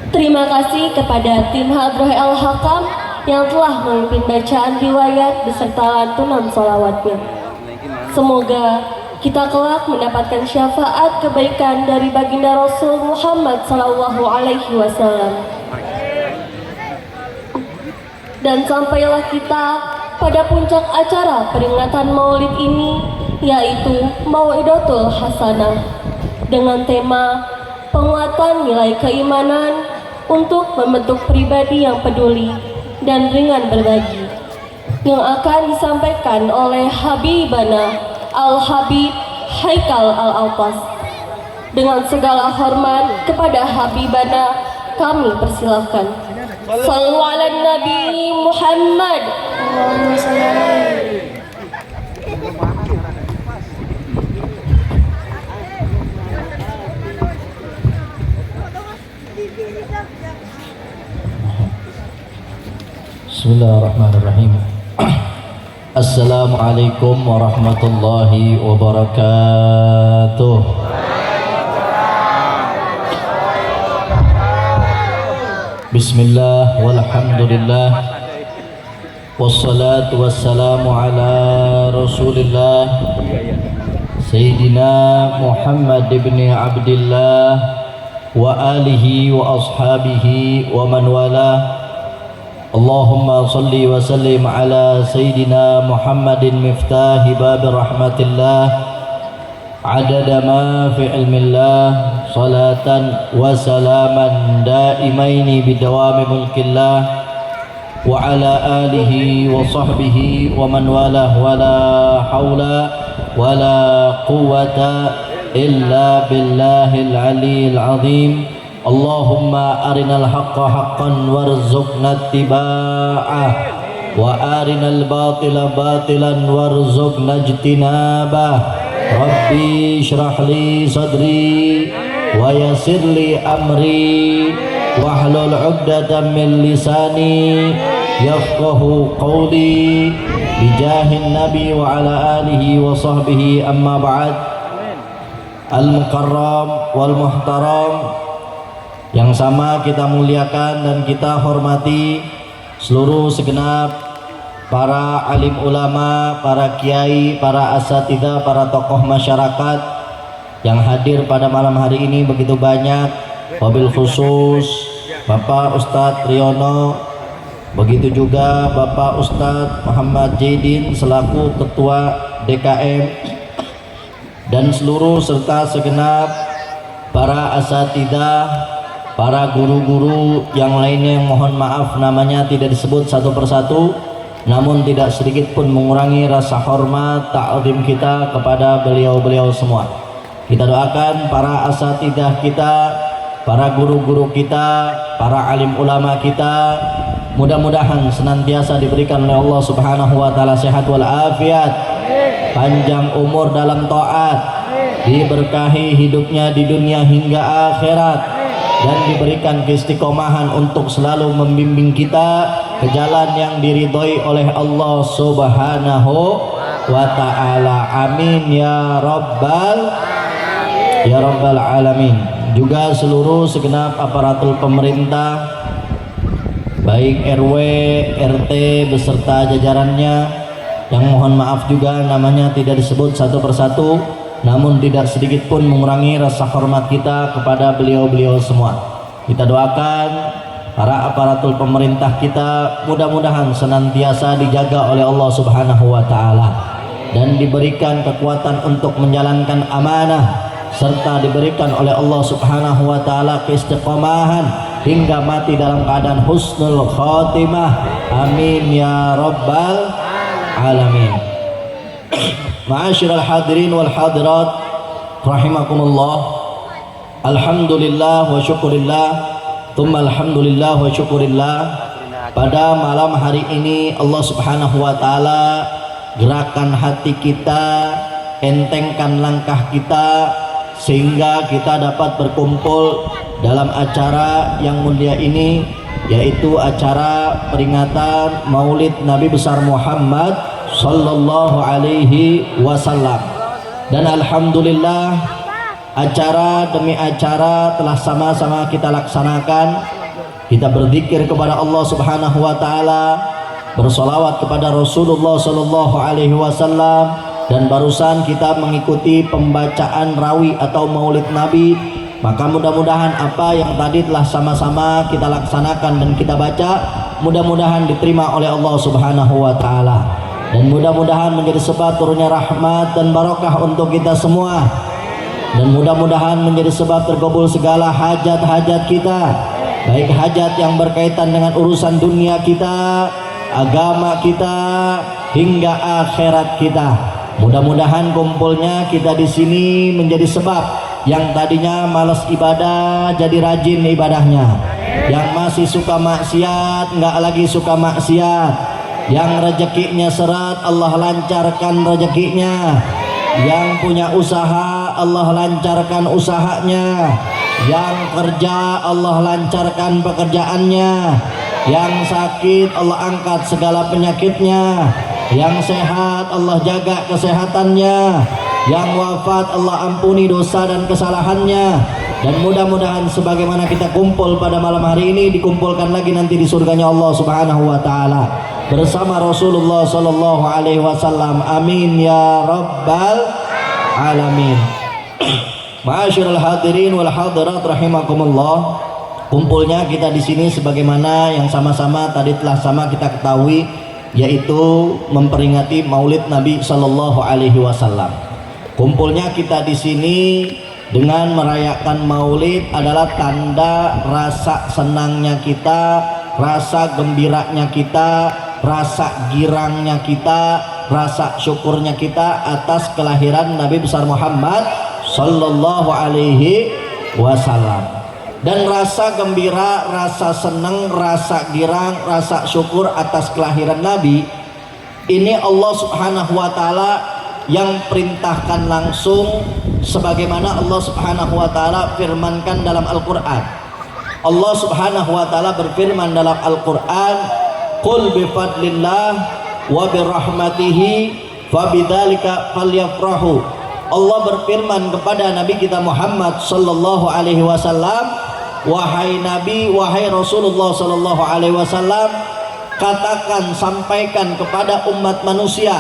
Terima kasih kepada tim Hadroh Al-Hakam yang telah memimpin bacaan riwayat beserta lantunan sholawatnya. Semoga kita kelak mendapatkan syafaat kebaikan dari baginda Rasul Muhammad SAW. Dan sampailah kita pada puncak acara peringatan Maulid ini, yaitu Mau'idatul Hasanah, dengan tema penguatan nilai keimanan untuk membentuk pribadi yang peduli dan ringan berbagi, yang akan disampaikan oleh Habibana Al-Habib Haikal Al-Altas. Dengan segala hormat kepada Habibana, kami persilahkan. Sallu ala Nabi Muhammad. Allahumma salli alaihi. Bismillahirrahmanirrahim. Assalamualaikum warahmatullahi wabarakatuh. Bismillah walhamdulillah wassalatu wassalamu ala Rasulillah Sayyidina Muhammad ibn Abdillah wa alihi wa ashabihi wa man walah. Allahumma salli wa sallim ala Sayyidina Muhammadin miftahi bab rahmatillah adada ma fi ilmillah salatan wa salaman daimaini bidawami mulkillah wa ala alihi wa sahbihi wa man walah wa la hawla wa la quwwata illa billahil aliyyil azim. Allahumma arinal haqqa haqqan warzuqna ittiba'ah wa arinal batila batilan warzuqna ijtinabah. Rabbi shrah li sadri wa yassir li amri wahlul 'uqdatam min lisani yafqahu qawli bijahin nabi wa ala alihi wa sahbihi amma ba'd. Al-mukarram wal muhtaram, yang sama kita muliakan dan kita hormati seluruh segenap para alim ulama, para kiai, para asatidzah, para tokoh masyarakat yang hadir pada malam hari ini begitu banyak. Wabil khusus Bapak Ustadz Riono, begitu juga Bapak Ustadz Muhammad Jaidin selaku Ketua DKM, dan seluruh serta segenap para asatidzah, para guru-guru yang lainnya yang mohon maaf namanya tidak disebut satu persatu, namun tidak sedikit pun mengurangi rasa hormat ta'zim kita kepada beliau-beliau semua. Kita doakan para asatidzah kita, para guru-guru kita, para alim ulama kita, mudah-mudahan senantiasa diberikan oleh Allah Subhanahu wa taala sehat wal afiat, panjang umur dalam taat, diberkahi hidupnya di dunia hingga akhirat, dan diberikan keistiqomahan untuk selalu membimbing kita ke jalan yang diridhoi oleh Allah Subhanahu wa taala. Amin ya rabbal alamin. Juga seluruh segenap aparatur pemerintah, baik RW, RT beserta jajarannya, yang mohon maaf juga namanya tidak disebut satu persatu, namun tidak sedikit pun mengurangi rasa hormat kita kepada beliau-beliau semua. Kita doakan para aparatur pemerintah kita mudah-mudahan senantiasa dijaga oleh Allah Subhanahu wa taala dan diberikan kekuatan untuk menjalankan amanah, serta diberikan oleh Allah Subhanahu wa taala keistiqomahan hingga mati dalam keadaan husnul khotimah. Amin ya rabbal alamin. Ma'asyiral hadirin wal hadirat rahimakumullah. Alhamdulillah wa syukurillah, tsumma alhamdulillah wa syukurillah. Pada malam hari ini Allah Subhanahu wa taala gerakan hati kita, entengkan langkah kita sehingga kita dapat berkumpul dalam acara yang mulia ini, yaitu acara peringatan Maulid Nabi besar Muhammad sallallahu alaihi wasallam. Dan alhamdulillah acara demi acara telah sama-sama kita laksanakan. Kita berzikir kepada Allah Subhanahu wa taala, bersolawat kepada Rasulullah sallallahu alaihi wasallam, dan barusan kita mengikuti pembacaan rawi atau maulid Nabi. Maka mudah-mudahan apa yang tadi telah sama-sama kita laksanakan dan kita baca, mudah-mudahan diterima oleh Allah Subhanahu wa taala, dan mudah-mudahan menjadi sebab turunnya rahmat dan barokah untuk kita semua, dan mudah-mudahan menjadi sebab terkabul segala hajat-hajat kita, baik hajat yang berkaitan dengan urusan dunia kita, agama kita, hingga akhirat kita. Mudah-mudahan kumpulnya kita di sini menjadi sebab yang tadinya malas ibadah jadi rajin ibadahnya, yang masih suka maksiat nggak lagi suka maksiat, yang rezekinya seret Allah lancarkan rezekinya, yang punya usaha Allah lancarkan usahanya, yang kerja Allah lancarkan pekerjaannya, yang sakit Allah angkat segala penyakitnya, yang sehat Allah jaga kesehatannya, yang wafat Allah ampuni dosa dan kesalahannya. Dan mudah-mudahan sebagaimana kita kumpul pada malam hari ini, dikumpulkan lagi nanti di surganya Allah Subhanahu wa taala bersama Rasulullah sallallahu alaihi wasallam. Amin ya rabbal alamin. Ma'asyiral hadirin wal hadirat rahimakumullah. Kumpulnya kita di sini sebagaimana yang sama-sama tadi telah sama kita ketahui, yaitu memperingati Maulid Nabi sallallahu alaihi wasallam. Kumpulnya kita di sini dengan merayakan Maulid adalah tanda rasa senangnya kita, rasa gembiranya kita, rasa girangnya kita, rasa syukurnya kita atas kelahiran Nabi besar Muhammad sallallahu alaihi wasallam. Dan rasa gembira, rasa senang, rasa girang, rasa syukur atas kelahiran Nabi ini Allah Subhanahu wa taala yang perintahkan langsung, sebagaimana Allah Subhanahu wa taala firmankan dalam Al-Qur'an. Allah Subhanahu wa taala berfirman dalam Al-Qur'an, "Qul bi fadlillah wa bi rahmatihi fabidzalika falyafrahu." Allah berfirman kepada Nabi kita Muhammad sallallahu alaihi wasallam, "Wahai Nabi, wahai Rasulullah sallallahu alaihi wasallam, katakan, sampaikan kepada umat manusia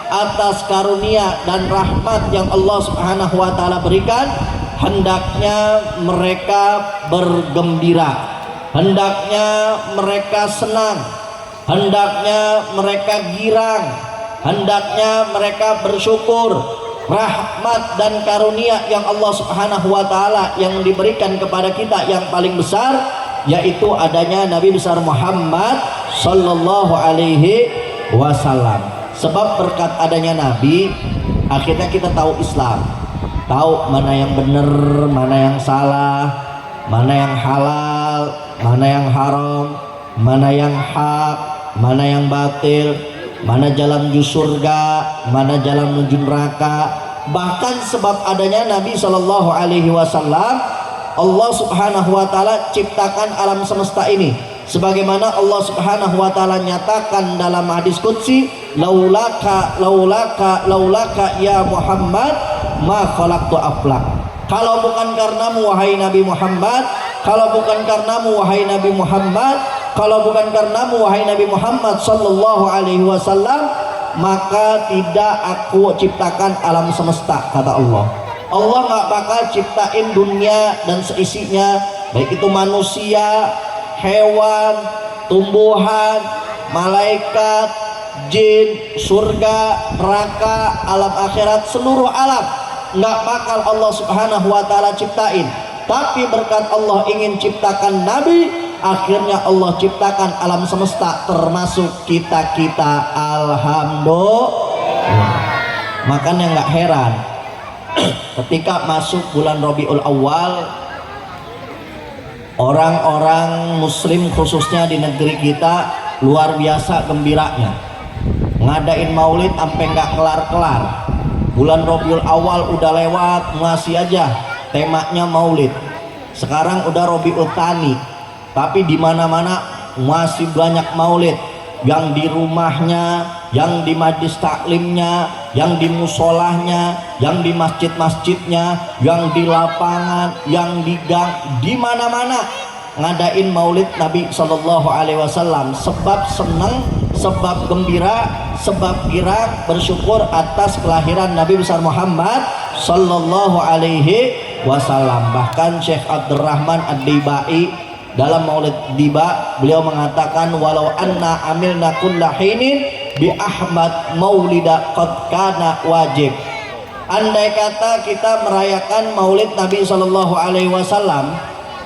atas karunia dan rahmat yang Allah Subhanahu wa taala berikan, hendaknya mereka bergembira, hendaknya mereka senang, hendaknya mereka girang, hendaknya mereka bersyukur. Rahmat dan karunia yang Allah Subhanahu wa taala yang diberikan kepada kita yang paling besar, yaitu adanya Nabi besar Muhammad sallallahu alaihi wasallam. Sebab berkat adanya Nabi, akhirnya kita tahu Islam, tahu mana yang benar, mana yang salah, mana yang halal, mana yang haram, mana yang hak, mana yang batil, mana jalan menuju surga, mana jalan menuju neraka. Bahkan sebab adanya Nabi Shallallahu Alaihi Wasallam, Allah Subhanahu Wa Taala ciptakan alam semesta ini, sebagaimana Allah Subhanahu Wa Taala nyatakan dalam hadis qudsi, laulaka ya Muhammad ma khalaqtu aflak. Kalau bukan karenamu wahai Nabi Muhammad, kalau bukan karenamu wahai Nabi Muhammad, kalau bukan karenamu wahai Nabi Muhammad sallallahu alaihi wasallam, maka tidak aku ciptakan alam semesta, kata Allah. Allah nggak bakal ciptain dunia dan seisinya, baik itu manusia, hewan, tumbuhan, malaikat, jin, surga, neraka, alam akhirat, seluruh alam nggak bakal Allah Subhanahu wa taala ciptain. Tapi berkat Allah ingin ciptakan Nabi, akhirnya Allah ciptakan alam semesta termasuk kita-kita. Alhamdulillah. Makanya nggak heran ketika masuk bulan Rabiul Awal, orang-orang muslim khususnya di negeri kita luar biasa gembiranya, ngadain maulid sampai nggak kelar-kelar. Bulan Rabiul Awal udah lewat, masih aja temanya maulid. Sekarang udah Rabiul Tsani, tapi di mana-mana masih banyak maulid. yang di rumahnya, yang di majlis taklimnya, yang di musolahnya, yang di masjid-masjidnya, yang di lapangan, yang di gang, di mana-mana ngadain maulid Nabi Sallallahu Alaihi Wasallam, sebab senang, sebab gembira, sebab girang bersyukur atas kelahiran Nabi besar Muhammad Sallallahu Alaihi Wasallam. Bahkan Syekh Abdurrahman Ad-Dibai dalam Maulid Diba, beliau mengatakan, walau anna amilna kulla hinin bi Ahmad maulida qad kana wajib. Andai kata kita merayakan Maulid Nabi Sallallahu Alaihi Wasallam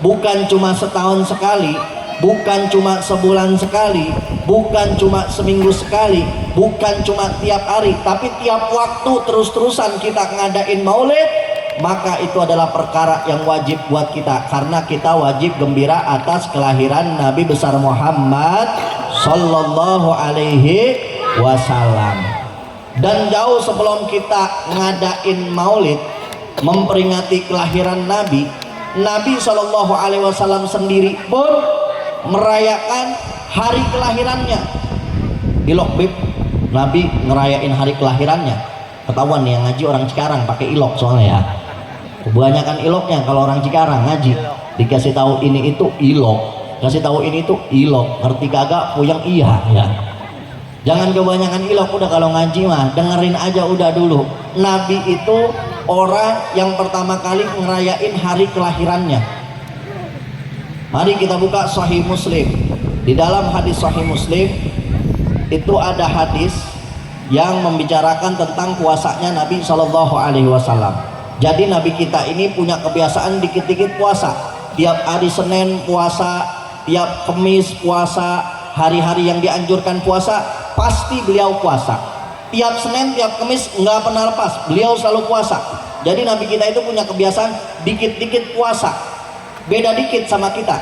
bukan cuma setahun sekali, bukan cuma sebulan sekali, bukan cuma seminggu sekali, bukan cuma tiap hari, tapi tiap waktu terus-terusan kita ngadain maulid, maka itu adalah perkara yang wajib buat kita, karena kita wajib gembira atas kelahiran Nabi besar Muhammad Sallallahu Alaihi Wasallam. Dan jauh sebelum kita ngadain maulid memperingati kelahiran Nabi, Nabi Shallallahu Alaihi Wasallam sendiri pun merayakan hari kelahirannya. Ilok bib, Nabi ngerayain hari kelahirannya. Ketahuan nih yang ngaji orang Cikarang pakai ilok soalnya ya. Kebanyakan iloknya kalau orang Cikarang ngaji dikasih tahu ini itu ilok, kasih tahu ini itu ilok. Ngerti kagak? Puyeng iya ya. Jangan kebanyakan ilok, udah kalau ngaji mah dengerin aja udah dulu. Nabi itu orang yang pertama kali ngerayain hari kelahirannya. Mari kita buka Sahih Muslim. Di dalam hadis Sahih Muslim itu ada hadis yang membicarakan tentang puasanya Nabi Shallallahu Alaihi Wasallam. Jadi Nabi kita ini punya kebiasaan dikit-dikit puasa. Tiap hari Senin puasa, tiap Kamis puasa, hari-hari yang dianjurkan puasa pasti beliau puasa. Tiap Senin, tiap Kamis nggak pernah lepas, beliau selalu puasa. Jadi Nabi kita itu punya kebiasaan dikit-dikit puasa. Beda dikit sama kita.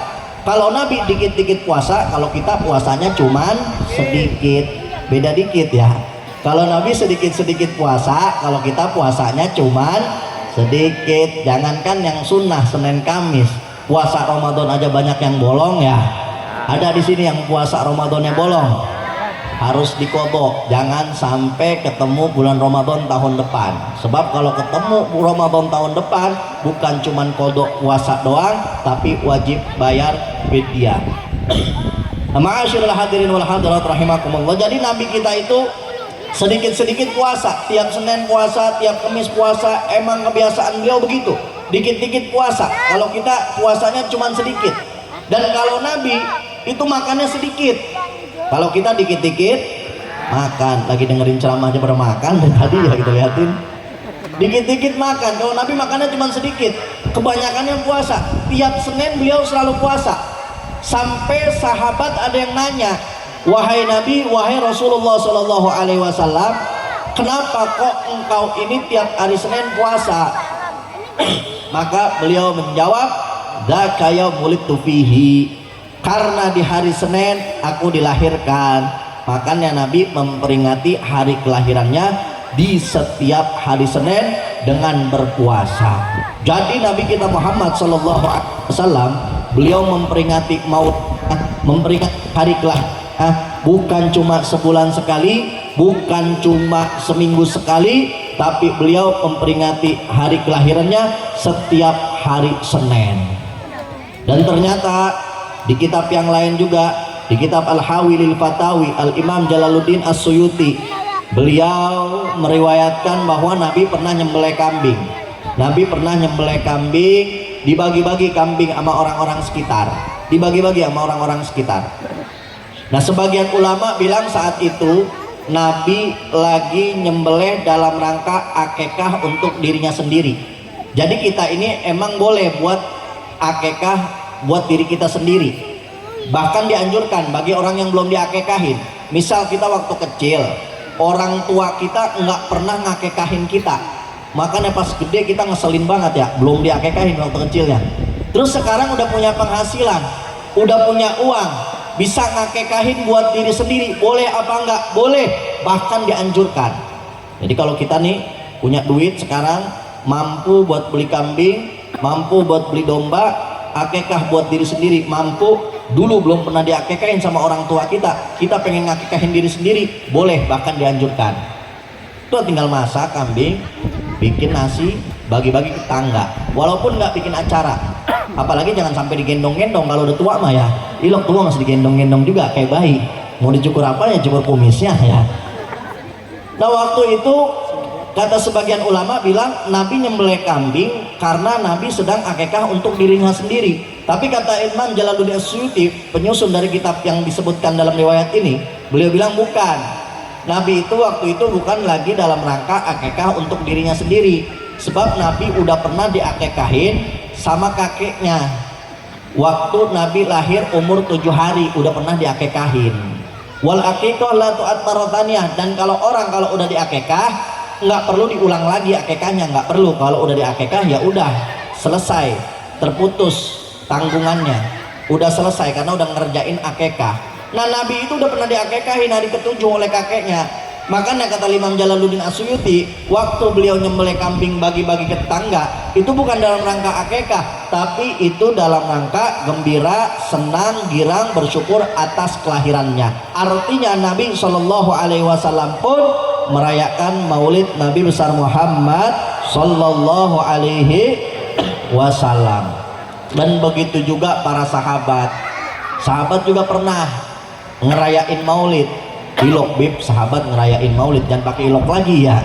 Kalau Nabi dikit-dikit puasa, kalau kita puasanya cuman sedikit. Beda dikit ya. Kalau Nabi sedikit-sedikit puasa, kalau kita puasanya cuman sedikit. Jangankan yang sunnah Senin Kamis, puasa Ramadan aja banyak yang bolong ya. Ada di sini yang puasa Ramadannya bolong, harus dikodok. Jangan sampai ketemu bulan Ramadan tahun depan. Sebab kalau ketemu Ramadan tahun depan bukan cuman kodok puasa doang, tapi wajib bayar fidyah. Ma'asyiral hadirin wal hadirat rahimakumullah. Jadi Nabi kita itu sedikit-sedikit puasa, tiap Senin puasa, tiap Kamis puasa. Emang kebiasaan beliau begitu, dikit-dikit puasa. Kalau kita puasanya cuman sedikit. Dan kalau Nabi itu makannya sedikit. Kalau kita dikit-dikit makan. Lagi dengerin ceramah aja pada makan dari tadi ya, kita lihatin. Dikit-dikit makan. Kalau Nabi makannya cuma sedikit, kebanyakannya puasa. Tiap Senin beliau selalu puasa. Sampai sahabat ada yang nanya, wahai Nabi, wahai Rasulullah Shallallahu Alaihi Wasallam, kenapa kok engkau ini tiap hari Senin puasa? Maka beliau menjawab, dzaka yaumulidtu fihi, karena di hari Senin aku dilahirkan. Makanya Nabi memperingati hari kelahirannya di setiap hari Senin dengan berpuasa. Jadi Nabi kita Muhammad Sallallahu Alaihi Wasallam, beliau memperingati maut, memperingati hari kelahiran bukan cuma sebulan sekali, bukan cuma seminggu sekali, tapi beliau memperingati hari kelahirannya setiap hari Senin. Dan ternyata di kitab yang lain juga, di kitab Al-Hawilil Fatawi, Al-Imam Jalaluddin As-Suyuti, beliau meriwayatkan bahwa Nabi pernah nyembelih kambing. Nabi pernah nyembelih kambing, dibagi-bagi kambing sama orang-orang sekitar. Dibagi-bagi sama orang-orang sekitar. Nah, sebagian ulama bilang saat itu Nabi lagi nyembelih dalam rangka akekah untuk dirinya sendiri. Jadi kita ini emang boleh buat akekah buat diri kita sendiri. Bahkan dianjurkan bagi orang yang belum diakekahin. Misal kita waktu kecil, orang tua kita nggak pernah ngakekahin kita, makanya pas gede kita ngeselin banget ya, belum diakekahin waktu kecilnya. Terus sekarang udah punya penghasilan, udah punya uang, bisa ngakekahin buat diri sendiri, boleh apa enggak? Boleh, bahkan dianjurkan. Jadi kalau kita nih punya duit sekarang, mampu buat beli kambing, mampu buat beli domba, akekah buat diri sendiri, mampu, dulu belum pernah diakekahin sama orang tua kita pengen ngakekahin diri sendiri, boleh, bahkan dianjurkan. Itu tinggal masak kambing, bikin nasi, bagi-bagi ke tangga, walaupun nggak bikin acara. Apalagi jangan sampai digendong-gendong, kalau udah tua mah ya, ilok tua masih digendong-gendong juga kayak bayi. Mau dicukur apa ya, cukur kumisnya ya. Nah waktu itu kata sebagian ulama bilang Nabi nyembelih kambing karena Nabi sedang akekah untuk dirinya sendiri. Tapi kata Imam Jalaluddin As-Suyuti, penyusun dari kitab yang disebutkan dalam riwayat ini, beliau bilang bukan. Nabi itu waktu itu bukan lagi dalam rangka akekah untuk dirinya sendiri, sebab Nabi udah pernah diakekahin sama kakeknya. Waktu Nabi lahir umur 7 hari udah pernah diakekahin. Wal aqiqah la tu'at marotaniyah, dan kalau udah diakekah nggak perlu diulang lagi akekahnya, nggak perlu. Kalau udah diakekah ya udah selesai, terputus tanggungannya, udah selesai karena udah ngerjain akekah. Nah Nabi itu udah pernah diakekahin hari ke-7 oleh kakeknya. Makanya kata Imam Jalaluddin As-Suyuti, waktu beliau nyembelih kambing bagi-bagi ke tetangga, itu bukan dalam rangka akekah, tapi itu dalam rangka gembira, senang, girang, bersyukur atas kelahirannya. Artinya Nabi Shallallahu Alaihi Wasallam pun merayakan Maulid Nabi besar Muhammad Shallallahu Alaihi Wasallam. Dan begitu juga para sahabat juga pernah ngerayain Maulid. Ilok bib, sahabat ngerayain Maulid, jangan pakai ilok lagi ya,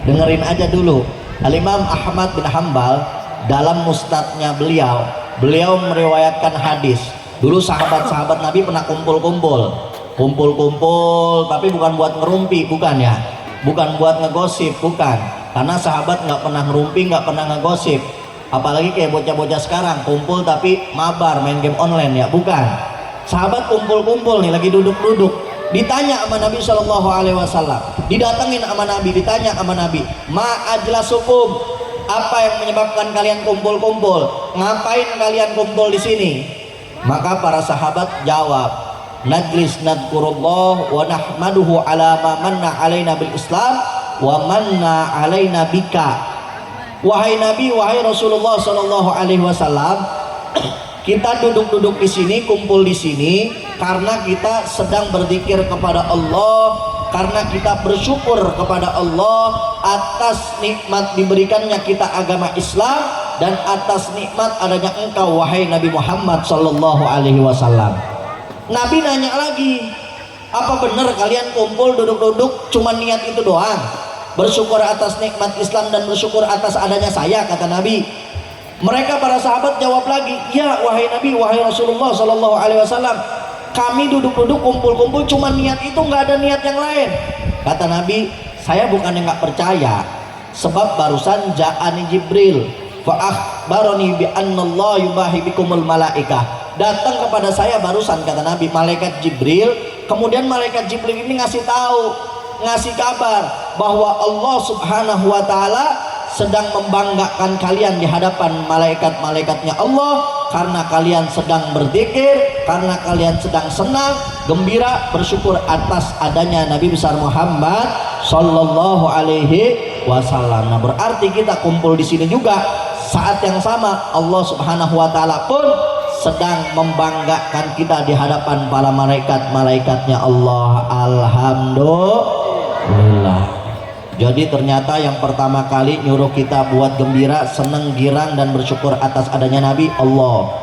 dengerin aja dulu. Al-Imam Ahmad bin Hambal dalam musnadnya beliau meriwayatkan hadis. Dulu sahabat-sahabat Nabi pernah kumpul-kumpul, tapi bukan buat ngerumpi, bukan ya, bukan buat ngegosip, bukan. Karena sahabat nggak pernah ngerumpi, nggak pernah ngegosip. Apalagi kayak bocah-bocah sekarang kumpul tapi mabar main game online ya, bukan. Sahabat kumpul-kumpul nih, lagi duduk-duduk, ditanya sama Nabi Shallallahu Alaihi Wasallam, didatengin sama Nabi, ditanya sama Nabi, ma ajlasukum, apa yang menyebabkan kalian kumpul-kumpul, ngapain kalian kumpul di sini? Maka para sahabat jawab, najlis nadkurullah wa nahmaduhu ala ma manna alaina bil Islam wa manna alaina bika. Wahai Nabi, wahai Rasulullah Shallallahu Alaihi Wasallam, kita duduk-duduk di sini, kumpul di sini karena kita sedang berzikir kepada Allah, karena kita bersyukur kepada Allah atas nikmat diberikannya kita agama Islam dan atas nikmat adanya engkau wahai Nabi Muhammad Sallallahu Alaihi Wasallam. Nabi nanya lagi, apa benar kalian kumpul duduk-duduk cuma niat itu doang? Bersyukur atas nikmat Islam dan bersyukur atas adanya saya, kata Nabi. Mereka para sahabat jawab lagi, ya wahai Nabi, wahai Rasulullah Sallallahu Alaihi Wasallam, kami duduk-duduk kumpul-kumpul cuma niat itu, nggak ada niat yang lain. Kata Nabi, saya bukannya nggak percaya, sebab barusan ja'ani Jibril fa akhbarani bi annallaha yubahi bikumul malaikah. Datang kepada saya barusan, kata Nabi, malaikat Jibril. Kemudian malaikat Jibril ini ngasih tahu, ngasih kabar bahwa Allah Subhanahu wa taala sedang membanggakan kalian di hadapan malaikat-malaikatnya Allah karena kalian sedang berzikir, karena kalian sedang senang, gembira, bersyukur atas adanya Nabi besar Muhammad Sallallahu Alaihi Wasallam. Nah, berarti kita kumpul di sini juga saat yang sama Allah Subhanahu Wa Taala pun sedang membanggakan kita di hadapan para malaikat-malaikatnya Allah. Alhamdulillah. Jadi ternyata yang pertama kali nyuruh kita buat gembira, senang, girang dan bersyukur atas adanya Nabi Allah.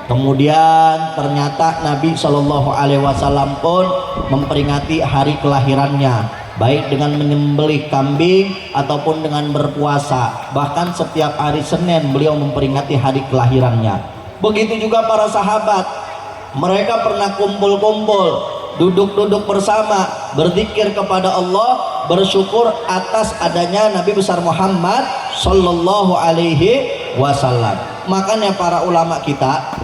Kemudian ternyata Nabi Shallallahu Alaihi Wasallam pun memperingati hari kelahirannya, baik dengan menyembelih kambing ataupun dengan berpuasa. Bahkan setiap hari Senin beliau memperingati hari kelahirannya. Begitu juga para sahabat, mereka pernah kumpul-kumpul, duduk-duduk bersama, berzikir kepada Allah, bersyukur atas adanya Nabi besar Muhammad Sallallahu Alaihi Wasallam. Makanya para ulama kita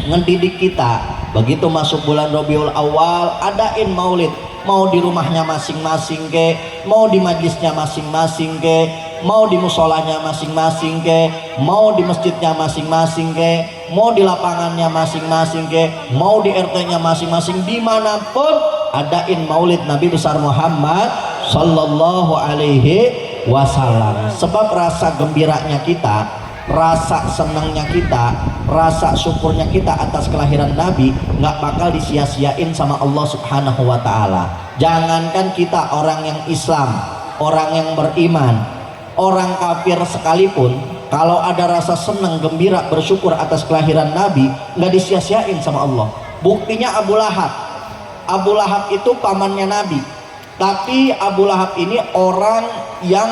ngedidik kita, begitu masuk bulan Rabiul Awal, adain maulid, mau di rumahnya masing-masing ke, mau di majlisnya masing-masing ke, mau di musolanya masing-masing ke, mau di masjidnya masing-masing ke, mau di lapangannya masing-masing ke, mau di RT-nya masing-masing, dimanapun adain maulid Nabi besar Muhammad Sallallahu Alaihi Wasallam. Sebab rasa gembiranya kita rasa senangnya kita, rasa syukurnya kita atas kelahiran Nabi nggak bakal disia-siain sama Allah Subhanahu wa Ta'ala. Jangankan kita orang yang Islam, orang yang beriman, orang kafir sekalipun, kalau ada rasa senang, gembira, bersyukur atas kelahiran Nabi nggak disia-siain sama Allah. Buktinya Abu Lahab. Abu Lahab itu pamannya Nabi, tapi Abu Lahab ini orang yang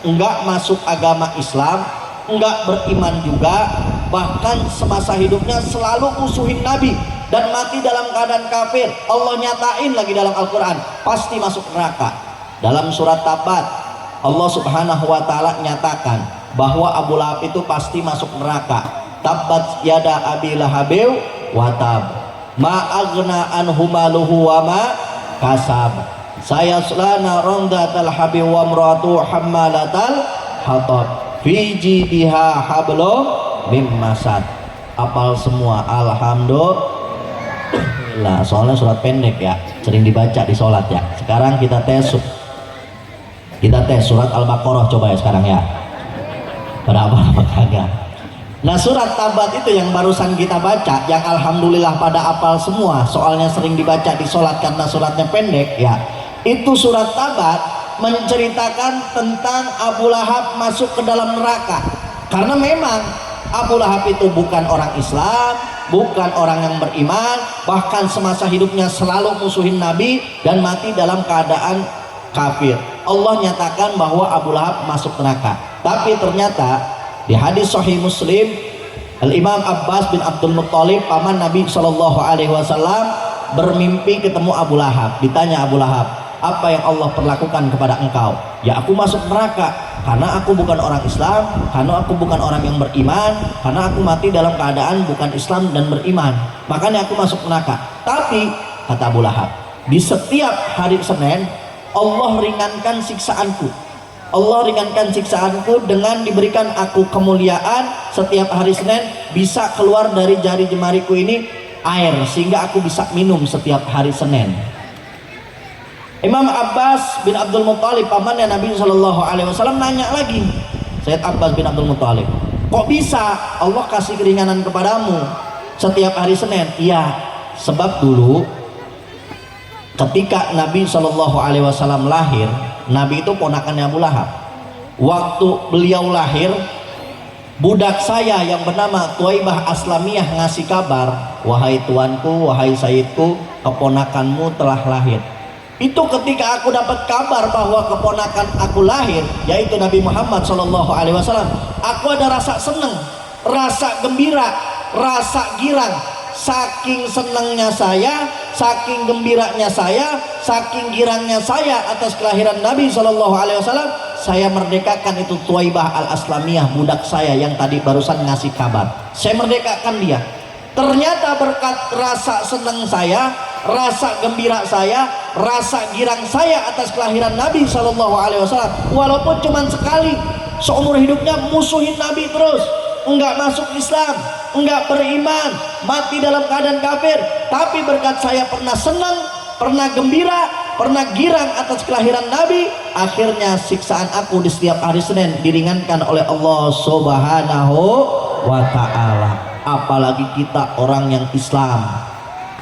nggak masuk agama Islam, nggak beriman juga, bahkan semasa hidupnya selalu musuhin Nabi dan mati dalam keadaan kafir. Allah nyatain lagi dalam Al-Quran, pasti masuk neraka. Dalam surat Tabat, Allah Subhanahu wa Ta'ala nyatakan bahwa Abu Lahab itu pasti masuk neraka. Tabat yada abi lahabiw wa tab, ma aghna anhu maluhu wa ma kasab, saya selana rondatal habib wa mratu hammalatal hatab fi jidiha hablum mim masad. Apal semua alhamdulillah. Soalnya surat pendek ya, sering dibaca di sholat ya. Sekarang kita tes surat Al-Baqarah coba ya sekarang ya. Pada apa kagak? Nah, surat Tabat itu yang barusan kita baca, yang alhamdulillah pada apal semua, soalnya sering dibaca di sholat karena suratnya pendek ya. Itu surat Tabat menceritakan tentang Abu Lahab masuk ke dalam neraka. Karena memang Abu Lahab itu bukan orang Islam, bukan orang yang beriman, bahkan semasa hidupnya selalu musuhin Nabi dan mati dalam keadaan kafir. Allah nyatakan bahwa Abu Lahab masuk neraka. Tapi ternyata di hadis Sahih Muslim, Al-Imam Abbas bin Abdul Muttalib, paman Nabi SAW, bermimpi ketemu Abu Lahab. Ditanya Abu Lahab, apa yang Allah perlakukan kepada engkau? Ya, aku masuk neraka karena aku bukan orang Islam, karena aku bukan orang yang beriman, karena aku mati dalam keadaan bukan Islam dan beriman, makanya aku masuk neraka. Tapi kata Abu Lahab, di setiap hari Senin Allah ringankan siksaanku. Allah ringankan siksaanku dengan diberikan aku kemuliaan. Setiap hari Senin bisa keluar dari jari jemariku ini air, sehingga aku bisa minum setiap hari Senin. Imam Abbas bin Abdul Muttalib, pamannya Nabi SAW, nanya lagi, Sayyid Abbas bin Abdul Muttalib, kok bisa Allah kasih keringanan kepadamu setiap hari Senin? Iya, sebab dulu ketika Nabi SAW lahir, Nabi itu ponakannya Abu Lahab. Waktu beliau lahir, budak saya yang bernama Tuwaibah Aslamiyah ngasih kabar, wahai tuanku, wahai sayyidku, keponakanmu telah lahir. Itu ketika aku dapat kabar bahwa keponakan aku lahir, yaitu Nabi Muhammad SAW, aku ada rasa senang, rasa gembira, rasa girang. Saking senangnya saya, saking gembiranya saya, saking girangnya saya atas kelahiran Nabi SAW, saya merdekakan itu Tuwaibah Al-Aslamiyah, budak saya yang tadi barusan ngasih kabar. Saya merdekakan dia. Ternyata berkat rasa senang saya, rasa gembira saya, rasa girang saya atas kelahiran Nabi SAW, walaupun cuma sekali seumur hidupnya musuhin Nabi terus, enggak masuk Islam, enggak beriman, mati dalam keadaan kafir, tapi berkat saya pernah senang, pernah gembira, pernah girang atas kelahiran Nabi, akhirnya siksaan aku di setiap hari Senin diringankan oleh Allah Subhanahu wa Ta'ala. Apalagi kita orang yang Islam,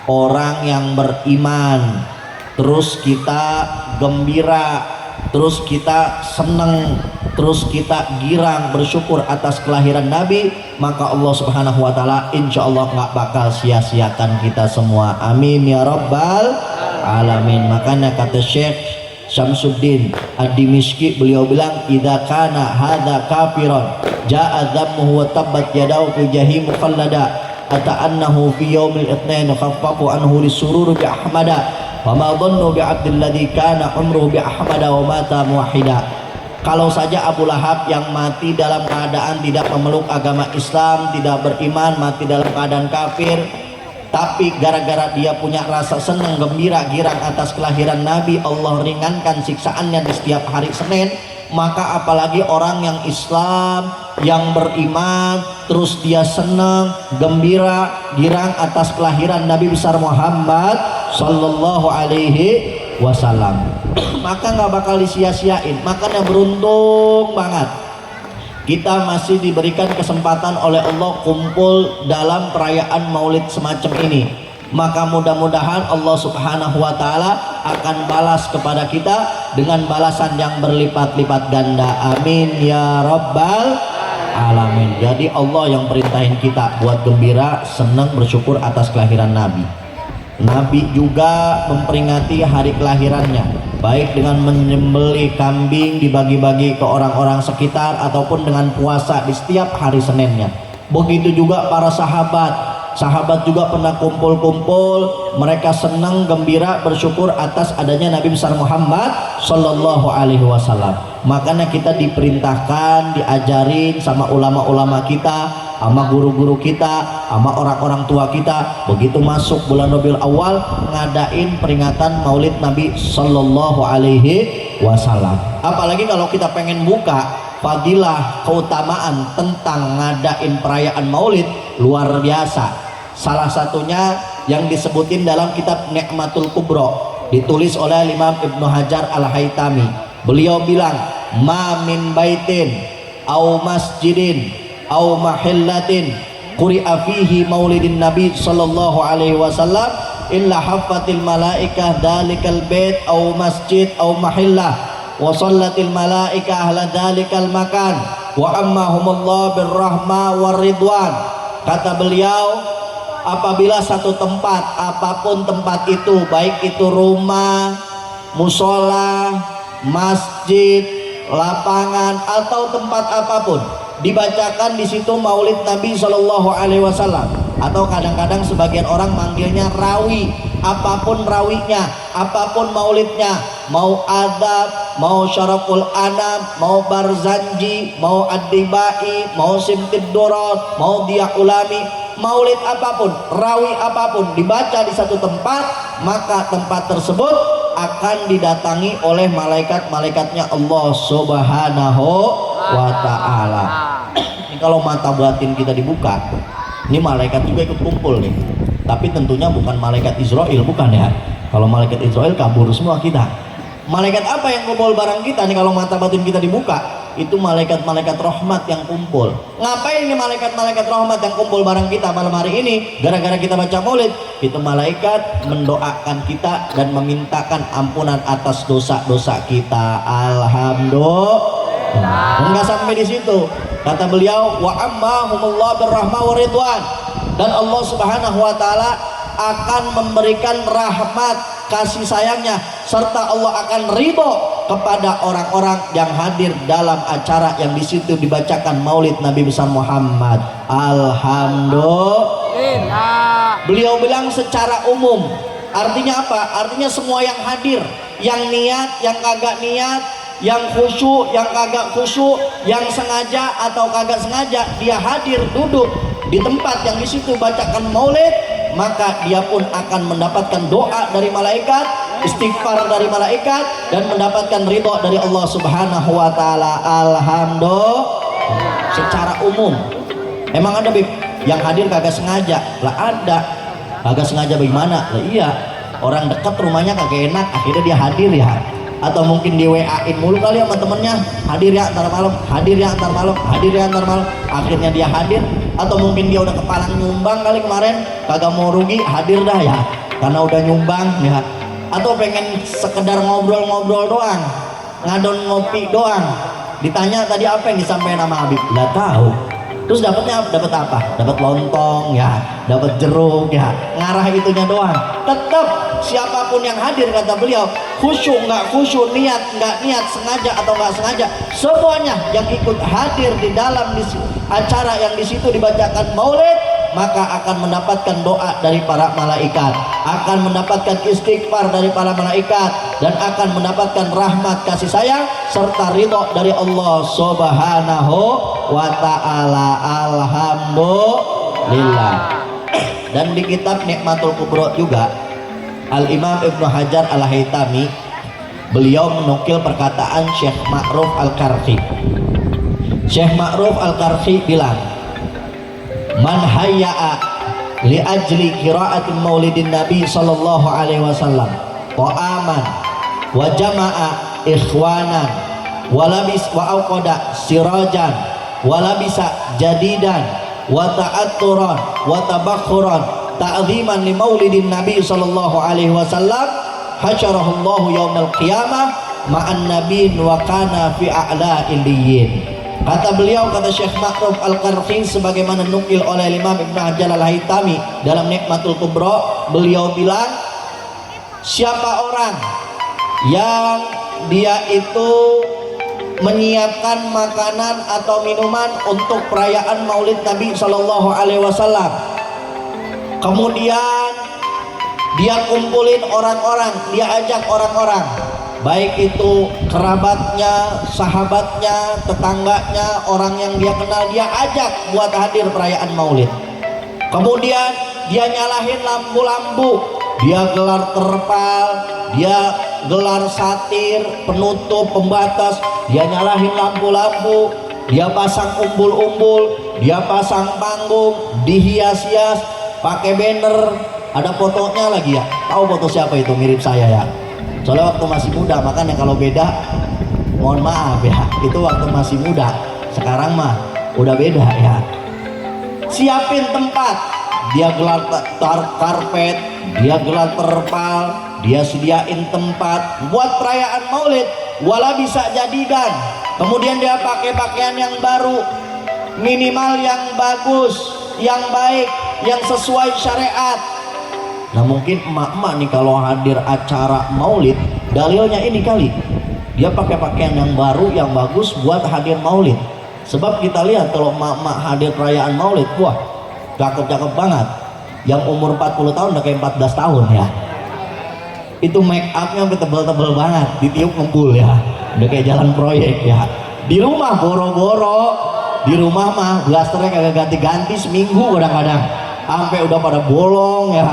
orang yang beriman, terus kita gembira, terus kita senang, terus kita girang bersyukur atas kelahiran Nabi, maka Allah Subhanahu wa Ta'ala insya Allah nggak bakal sia-siakan kita semua. Amin ya rabbal alamin. Makanya kata Syekh Syamsuddin Ad-Dimishqi, beliau bilang, idza kana hadza kafiran jaa dhammuhu wa tabbat yadahu fi jahim mukhallada ata'annahu fi yaumil itsnain khaffafu anhu lisurur bi ahmada wa ma dhannu bi abdil ladzi kana umruhu bi ahmada wa mata muwahhida. Kalau saja Abu Lahab yang mati dalam keadaan tidak memeluk agama Islam, tidak beriman, mati dalam keadaan kafir, tapi gara-gara dia punya rasa senang, gembira, girang atas kelahiran Nabi, Allah ringankan siksaannya di setiap hari Senin, maka apalagi orang yang Islam, yang beriman, terus dia senang, gembira, girang atas kelahiran Nabi besar Muhammad Sallallahu Alaihi Wasallam, maka nggak bakal disia-siain. Makanya beruntung banget kita masih diberikan kesempatan oleh Allah kumpul dalam perayaan maulid semacam ini, maka mudah-mudahan Allah Subhanahu wa Ta'ala akan balas kepada kita dengan balasan yang berlipat-lipat ganda. Amin ya rabbal alamin. Jadi Allah yang perintahin kita buat gembira, senang, bersyukur atas kelahiran Nabi. Nabi juga memperingati hari kelahirannya, baik dengan menyembelih kambing dibagi-bagi ke orang-orang sekitar ataupun dengan puasa di setiap hari Seninnya. Begitu juga para sahabat juga pernah kumpul-kumpul, mereka senang, gembira, bersyukur atas adanya Nabi besar Muhammad Sallallahu Alaihi Wasallam. Makanya kita diperintahkan, diajarin sama ulama-ulama kita, sama guru-guru kita, sama orang-orang tua kita, begitu masuk bulan Rabiul Awal ngadain peringatan Maulid Nabi Sallallahu Alaihi Wasallam. Apalagi kalau kita pengen buka fadilah keutamaan tentang ngadain perayaan Maulid luar biasa. Salah satunya yang disebutin dalam kitab Ni'matul Kubro, ditulis oleh Imam Ibnu Hajar Al-Haytami. Beliau bilang, ma min baitin au masjidin au mahillatin quri'a fihi maulidin nabi sallallahu alaihi wasallam illa haffatil malaikah dalikal bait au masjid au mahillah wa sallatil malaikah ahla dalikal makan wa ammahumullah birrahma warridwan. Kata beliau, apabila satu tempat, apapun tempat itu, baik itu rumah, musola, masjid, lapangan atau tempat apapun, dibacakan di situ Maulid Nabi Shallallahu Alaihi Wasallam, atau kadang-kadang sebagian orang manggilnya rawi, apapun rawinya, apapun maulidnya, mau adab, mau syaraful anam, mau barzanji, mau ad-dibai, mau simtid durat, mau dia ulami, maulid apapun, rawi apapun dibaca di satu tempat, maka tempat tersebut akan didatangi oleh malaikat-malaikatnya Allah Subhanahu wa Ta'ala. Ini kalau mata batin kita dibuka, ini malaikat juga ikut kumpul nih, tapi tentunya bukan malaikat Israel, bukan ya. Kalau malaikat Israel kabur semua kita. Malaikat apa yang kumpul barang kita nih kalau mata batin kita dibuka? Itu malaikat-malaikat rahmat yang kumpul. Ngapain ini malaikat-malaikat rahmat yang kumpul barang kita malam hari ini? Gara-gara kita baca maulid, itu malaikat mendoakan kita dan memintakan ampunan atas dosa-dosa kita. Alhamdulillah. Enggak sampai di situ. Kata beliau, wa ammahumullah birrahma waridwan. Dan Allah Subhanahu wa Ta'ala akan memberikan rahmat, kasih sayangnya, serta Allah akan ridho kepada orang-orang yang hadir dalam acara yang di situ dibacakan Maulid Nabi besar Muhammad. Alhamdulillah. Beliau bilang secara umum, artinya apa? Artinya semua yang hadir, yang niat, yang kagak niat, yang khusyuk, yang kagak khusyuk, yang sengaja atau kagak sengaja, dia hadir duduk di tempat yang di situ bacakan Maulid, maka dia pun akan mendapatkan doa dari malaikat, istighfar dari malaikat, dan mendapatkan ridho dari Allah Subhanahu wa Ta'ala. Alhamdulillah. Secara umum. Emang ada Bib yang hadir kagak sengaja? Lah ada. Kagak sengaja bagaimana? Lah iya, orang dekat rumahnya kagak enak, akhirnya dia hadir ya. Atau mungkin di WA-in mulu kali sama temennya, hadir ya antar malam, hadir ya antar malam, hadir ya antar malam, akhirnya dia hadir. Atau mungkin dia udah kepalang nyumbang kali kemarin, kagak mau rugi, hadir dah ya karena udah nyumbang ya. Atau pengen sekedar ngobrol-ngobrol doang, ngadon ngopi doang, ditanya tadi apa yang disampaikan sama Habib, nggak tahu. Terus dapatnya dapat apa? Dapat lontong ya, dapat jeruk ya, ngarah itunya doang. Tetap siapapun yang hadir, kata beliau, khusyuk nggak khusyuk, niat nggak niat, sengaja atau nggak sengaja, semuanya yang ikut hadir di dalam acara yang di situ dibacakan Maulid, maka akan mendapatkan doa dari para malaikat, akan mendapatkan istighfar dari para malaikat, dan akan mendapatkan rahmat, kasih sayang, serta ridho dari Allah Subhanahu wa Ta'ala. Alhamdulillah. Dan di kitab Ni'matul Kubro juga, Al-Imam Ibnu Hajar Al-Haytami, beliau menukil perkataan Syekh Ma'ruf Al-Karhi. Syekh Ma'ruf Al-Karhi bilang, man hayya'a li ajli qiraatin maulidin nabi sallallahu alaihi wasallam ta'aman wa jama'a ikhwanan wa labis wa awqada sirajan wala bisa jadidan wa ta'atturan wa tabakhuran ta'ziman li maulidin nabi sallallahu alaihi wasallam hasyarahullahu yaumal qiyamah ma'an nabiyyin wa kana fi a'la illiyin. Kata beliau, kata Syekh Ma'ruf Al-Qarqi sebagaimana nukil oleh Imam Ibnu Hajar Al-Haytami dalam Nikmatul Kubra, beliau bilang siapa orang yang dia itu menyiapkan makanan atau minuman untuk perayaan Maulid Nabi Shallallahu Alaihi Wasallam, kemudian dia kumpulin orang-orang, dia ajak orang-orang, baik itu kerabatnya, sahabatnya, tetangganya, orang yang dia kenal, dia ajak buat hadir perayaan Maulid. Kemudian dia nyalahin lampu-lampu, dia gelar terpal, dia gelar satir, penutup, pembatas, dia nyalahin lampu-lampu, dia pasang umbul-umbul, dia pasang panggung, dihias-hias, pakai banner, ada fotonya lagi ya. Tahu foto siapa itu? Mirip saya ya. Soalnya waktu masih muda, makanya kalau beda mohon maaf ya, itu waktu masih muda. Sekarang mah udah beda ya. Siapin tempat, dia gelar karpet, dia gelar terpal, dia sediain tempat buat perayaan Maulid, wala bisa jadidan. Kemudian dia pakai pakaian yang baru, minimal yang bagus, yang baik, yang sesuai syariat. Nah mungkin emak-emak nih kalau hadir acara Maulid, dalilnya ini kali, dia pakai pakaian yang baru, yang bagus buat hadir Maulid. Sebab kita lihat kalau emak-emak hadir perayaan Maulid, wah cakep-cakep banget. Yang umur 40 tahun udah kayak 14 tahun ya. Itu make upnya sampai tebel-tebel banget, ditiup ngembul ya, udah kayak jalan proyek ya. Di rumah boro-boro, di rumah mah blasternya kagak ganti-ganti seminggu kadang-kadang, sampai udah pada bolong ya,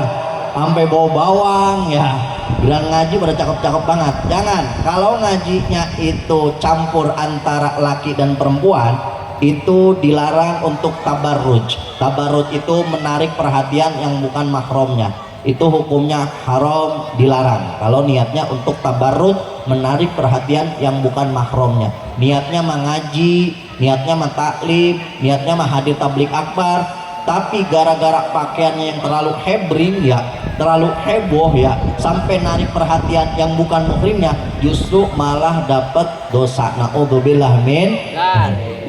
sampai bawa bawang ya. Bilang ngaji pada cakep-cakep banget. Jangan, kalau ngajinya itu campur antara laki dan perempuan, itu dilarang untuk tabarruj. Tabarruj itu menarik perhatian yang bukan mahramnya, itu hukumnya haram, dilarang. Kalau niatnya untuk tabarruj, menarik perhatian yang bukan mahramnya, niatnya mengaji, niatnya mentaklim, niatnya menghadir tablik akbar, tapi gara-gara pakaiannya yang terlalu hebring ya, terlalu heboh ya, sampai narik perhatian yang bukan muhrimnya, justru malah dapat dosa. Naudzubillah min.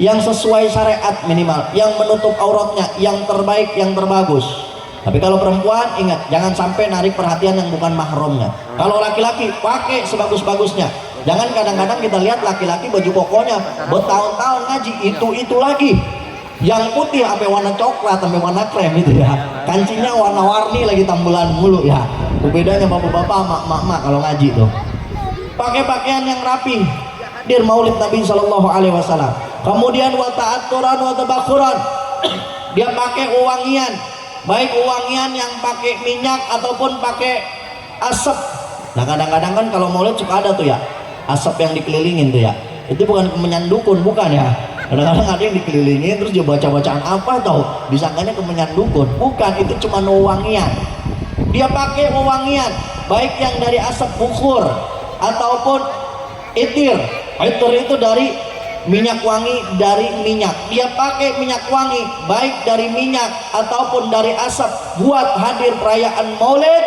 Yang sesuai syariat minimal, yang menutup auratnya, yang terbaik, yang terbagus. Tapi kalau perempuan ingat, jangan sampai narik perhatian yang bukan mahramnya. Kalau laki-laki pakai sebagus-bagusnya. Jangan kadang-kadang kita lihat laki-laki baju kokonya bertahun-tahun ngaji, itu lagi. Yang putih sampai warna coklat, sampai warna krem itu ya. Kancingnya warna-warni lagi tambelan mulu ya. Bedanya bapak-bapak sama emak-emak kalau ngaji tuh. Pakai pakaian yang rapi. Dir Maulid Nabi Shallallahu Alaihi Wasallam. Kemudian wa ta'atturan wa tabakhuran. Dia pakai wangian, baik wangian yang pakai minyak ataupun pakai asap. Nah kadang-kadang kan kalau Maulid suka ada tuh ya, asap yang dikelilingin tuh ya. Itu bukan kemenyan dukun, bukan ya. Kadang-kadang ada yang dikelilingin terus dia baca-bacaan apa tau, disangkanya kemenyan dukun. Bukan, itu cuma wewangian. Dia pakai wewangian, baik yang dari asap bukhur ataupun itir. Itir itu dari minyak wangi, dari minyak. Dia pakai minyak wangi, baik dari minyak ataupun dari asap buat hadir perayaan Maulid,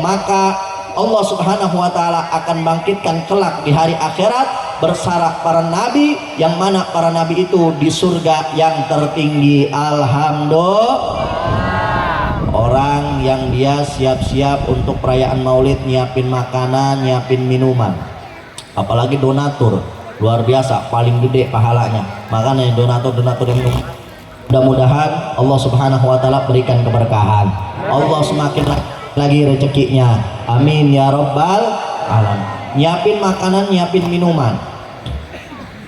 maka Allah Subhanahu wa Ta'ala akan bangkitkan kelak di hari akhirat bersama para nabi, yang mana para nabi itu di surga yang tertinggi. Alhamdulillah. Orang yang dia siap-siap untuk perayaan Maulid, nyiapin makanan, nyiapin minuman, apalagi donatur, luar biasa, paling gede pahalanya. Makanya donatur-donatur yang mudah-mudahan Allah Subhanahu wa Ta'ala berikan keberkahan, Allah semakin lagi rezekinya, amin ya rabbal alamin. Nyiapin makanan, nyiapin minuman,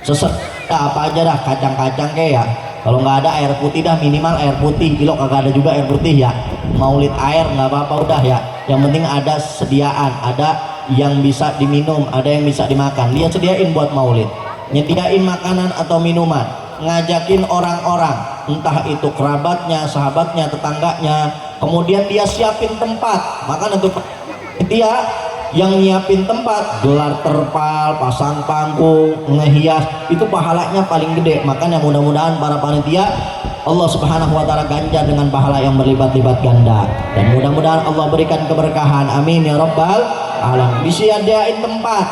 seserta apa aja dah, kacang-kacang kayak ya. Kalau nggak ada air putih dah, minimal air putih, kilo kagak ada juga air putih ya. Maulid air nggak apa-apa udah ya, yang penting ada sediaan, ada yang bisa diminum, ada yang bisa dimakan. Dia sediain buat Maulid, nyediain makanan atau minuman, ngajakin orang-orang, entah itu kerabatnya, sahabatnya, tetangganya. Kemudian dia siapin tempat, maka untuk dia yang nyiapin tempat, gelar terpal, pasang panggung, ngehias, itu pahalanya paling gede. Makanya mudah-mudahan para panitia Allah Subhanahu wa taala ganjar dengan pahala yang berlipat-lipat ganda, dan mudah-mudahan Allah berikan keberkahan, amin ya rabbal alamin. Disediain tempat,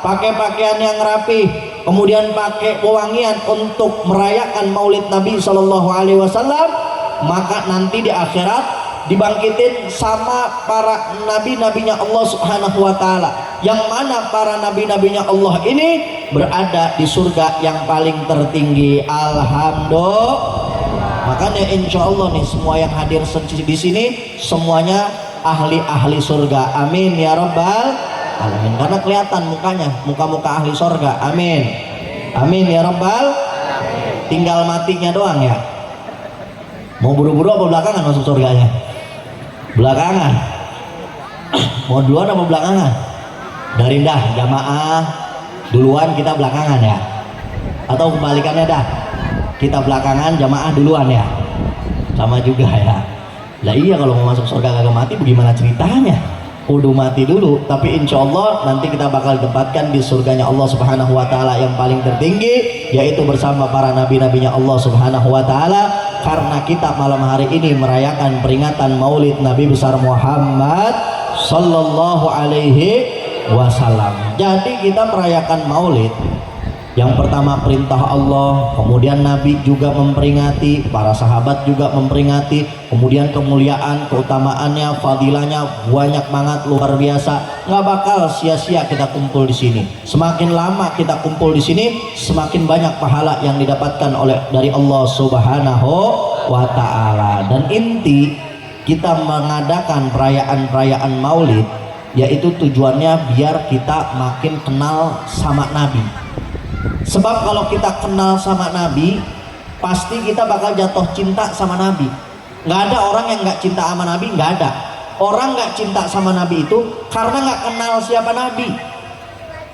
pakai pakaian yang rapi, kemudian pakai wewangian untuk merayakan Maulid Nabi Shallallahu Alaihi Wasallam, maka nanti di akhirat dibangkitin sama para nabi-nabinya Allah Subhanahu wa taala, yang mana para nabi-nabinya Allah ini berada di surga yang paling tertinggi. Alhamdulillah. Makanya insya Allah nih semua yang hadir di sini semuanya ahli-ahli surga, amin ya rabbal alamin. Karena kelihatan mukanya, muka-muka ahli surga, amin amin ya rabbal. Tinggal matinya doang ya. Mau buru-buru apa belakangan masuk surganya? Belakangan. Mau duluan apa belakangan? Dari dah jamaah duluan, kita belakangan ya, atau kebalikannya dah, kita belakangan jamaah duluan ya, sama juga ya. Lah iya, kalau mau masuk surga kagak mati bagaimana ceritanya? Kudu mati dulu. Tapi insya Allah nanti kita bakal tempatkan di surganya Allah Subhanahu wa taala yang paling tertinggi, yaitu bersama para nabi-nabinya Allah Subhanahu wa taala. Karena kita malam hari ini merayakan peringatan Maulid Nabi besar Muhammad sallallahu alaihi wasallam. Jadi kita merayakan Maulid, yang pertama perintah Allah, kemudian Nabi juga memperingati, para sahabat juga memperingati, kemudian kemuliaan, keutamaannya, fadilahnya banyak banget, luar biasa. Nggak bakal sia-sia kita kumpul di sini. Semakin lama kita kumpul di sini, semakin banyak pahala yang didapatkan dari Allah Subhanahu wa taala. Dan inti kita mengadakan perayaan-perayaan Maulid, yaitu tujuannya biar kita makin kenal sama Nabi. Sebab kalau kita kenal sama Nabi, pasti kita bakal jatuh cinta sama Nabi. Nggak ada orang yang nggak cinta sama Nabi, nggak ada. Orang nggak cinta sama Nabi itu karena nggak kenal siapa Nabi.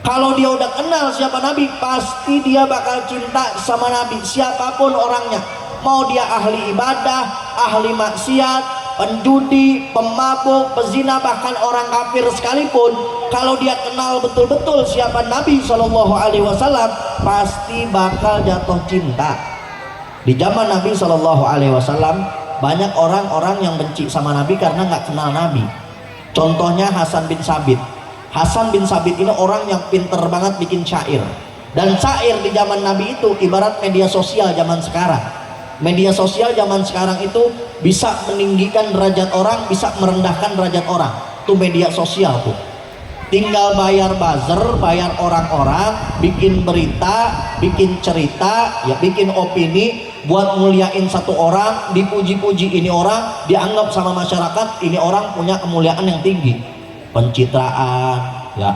Kalau dia udah kenal siapa Nabi, pasti dia bakal cinta sama Nabi, siapapun orangnya. Mau dia ahli ibadah, ahli maksiat, penjudi, pemabuk, pezina, bahkan orang kafir sekalipun, kalau dia kenal betul-betul siapa Nabi Shallallahu Alaihi Wasallam, pasti bakal jatuh cinta. Di zaman Nabi Shallallahu Alaihi Wasallam banyak orang-orang yang benci sama Nabi karena nggak kenal Nabi. Contohnya Hasan bin Sabit. Hasan bin Sabit ini orang yang pinter banget bikin syair. Dan syair di zaman Nabi itu ibarat media sosial zaman sekarang. Media sosial zaman sekarang itu bisa meninggikan derajat orang, bisa merendahkan derajat orang. Itu media sosial tuh. Tinggal bayar buzzer, bayar orang-orang, bikin berita, bikin cerita, ya bikin opini, buat muliain satu orang, dipuji-puji ini orang, dianggap sama masyarakat ini orang punya kemuliaan yang tinggi. Pencitraan, ya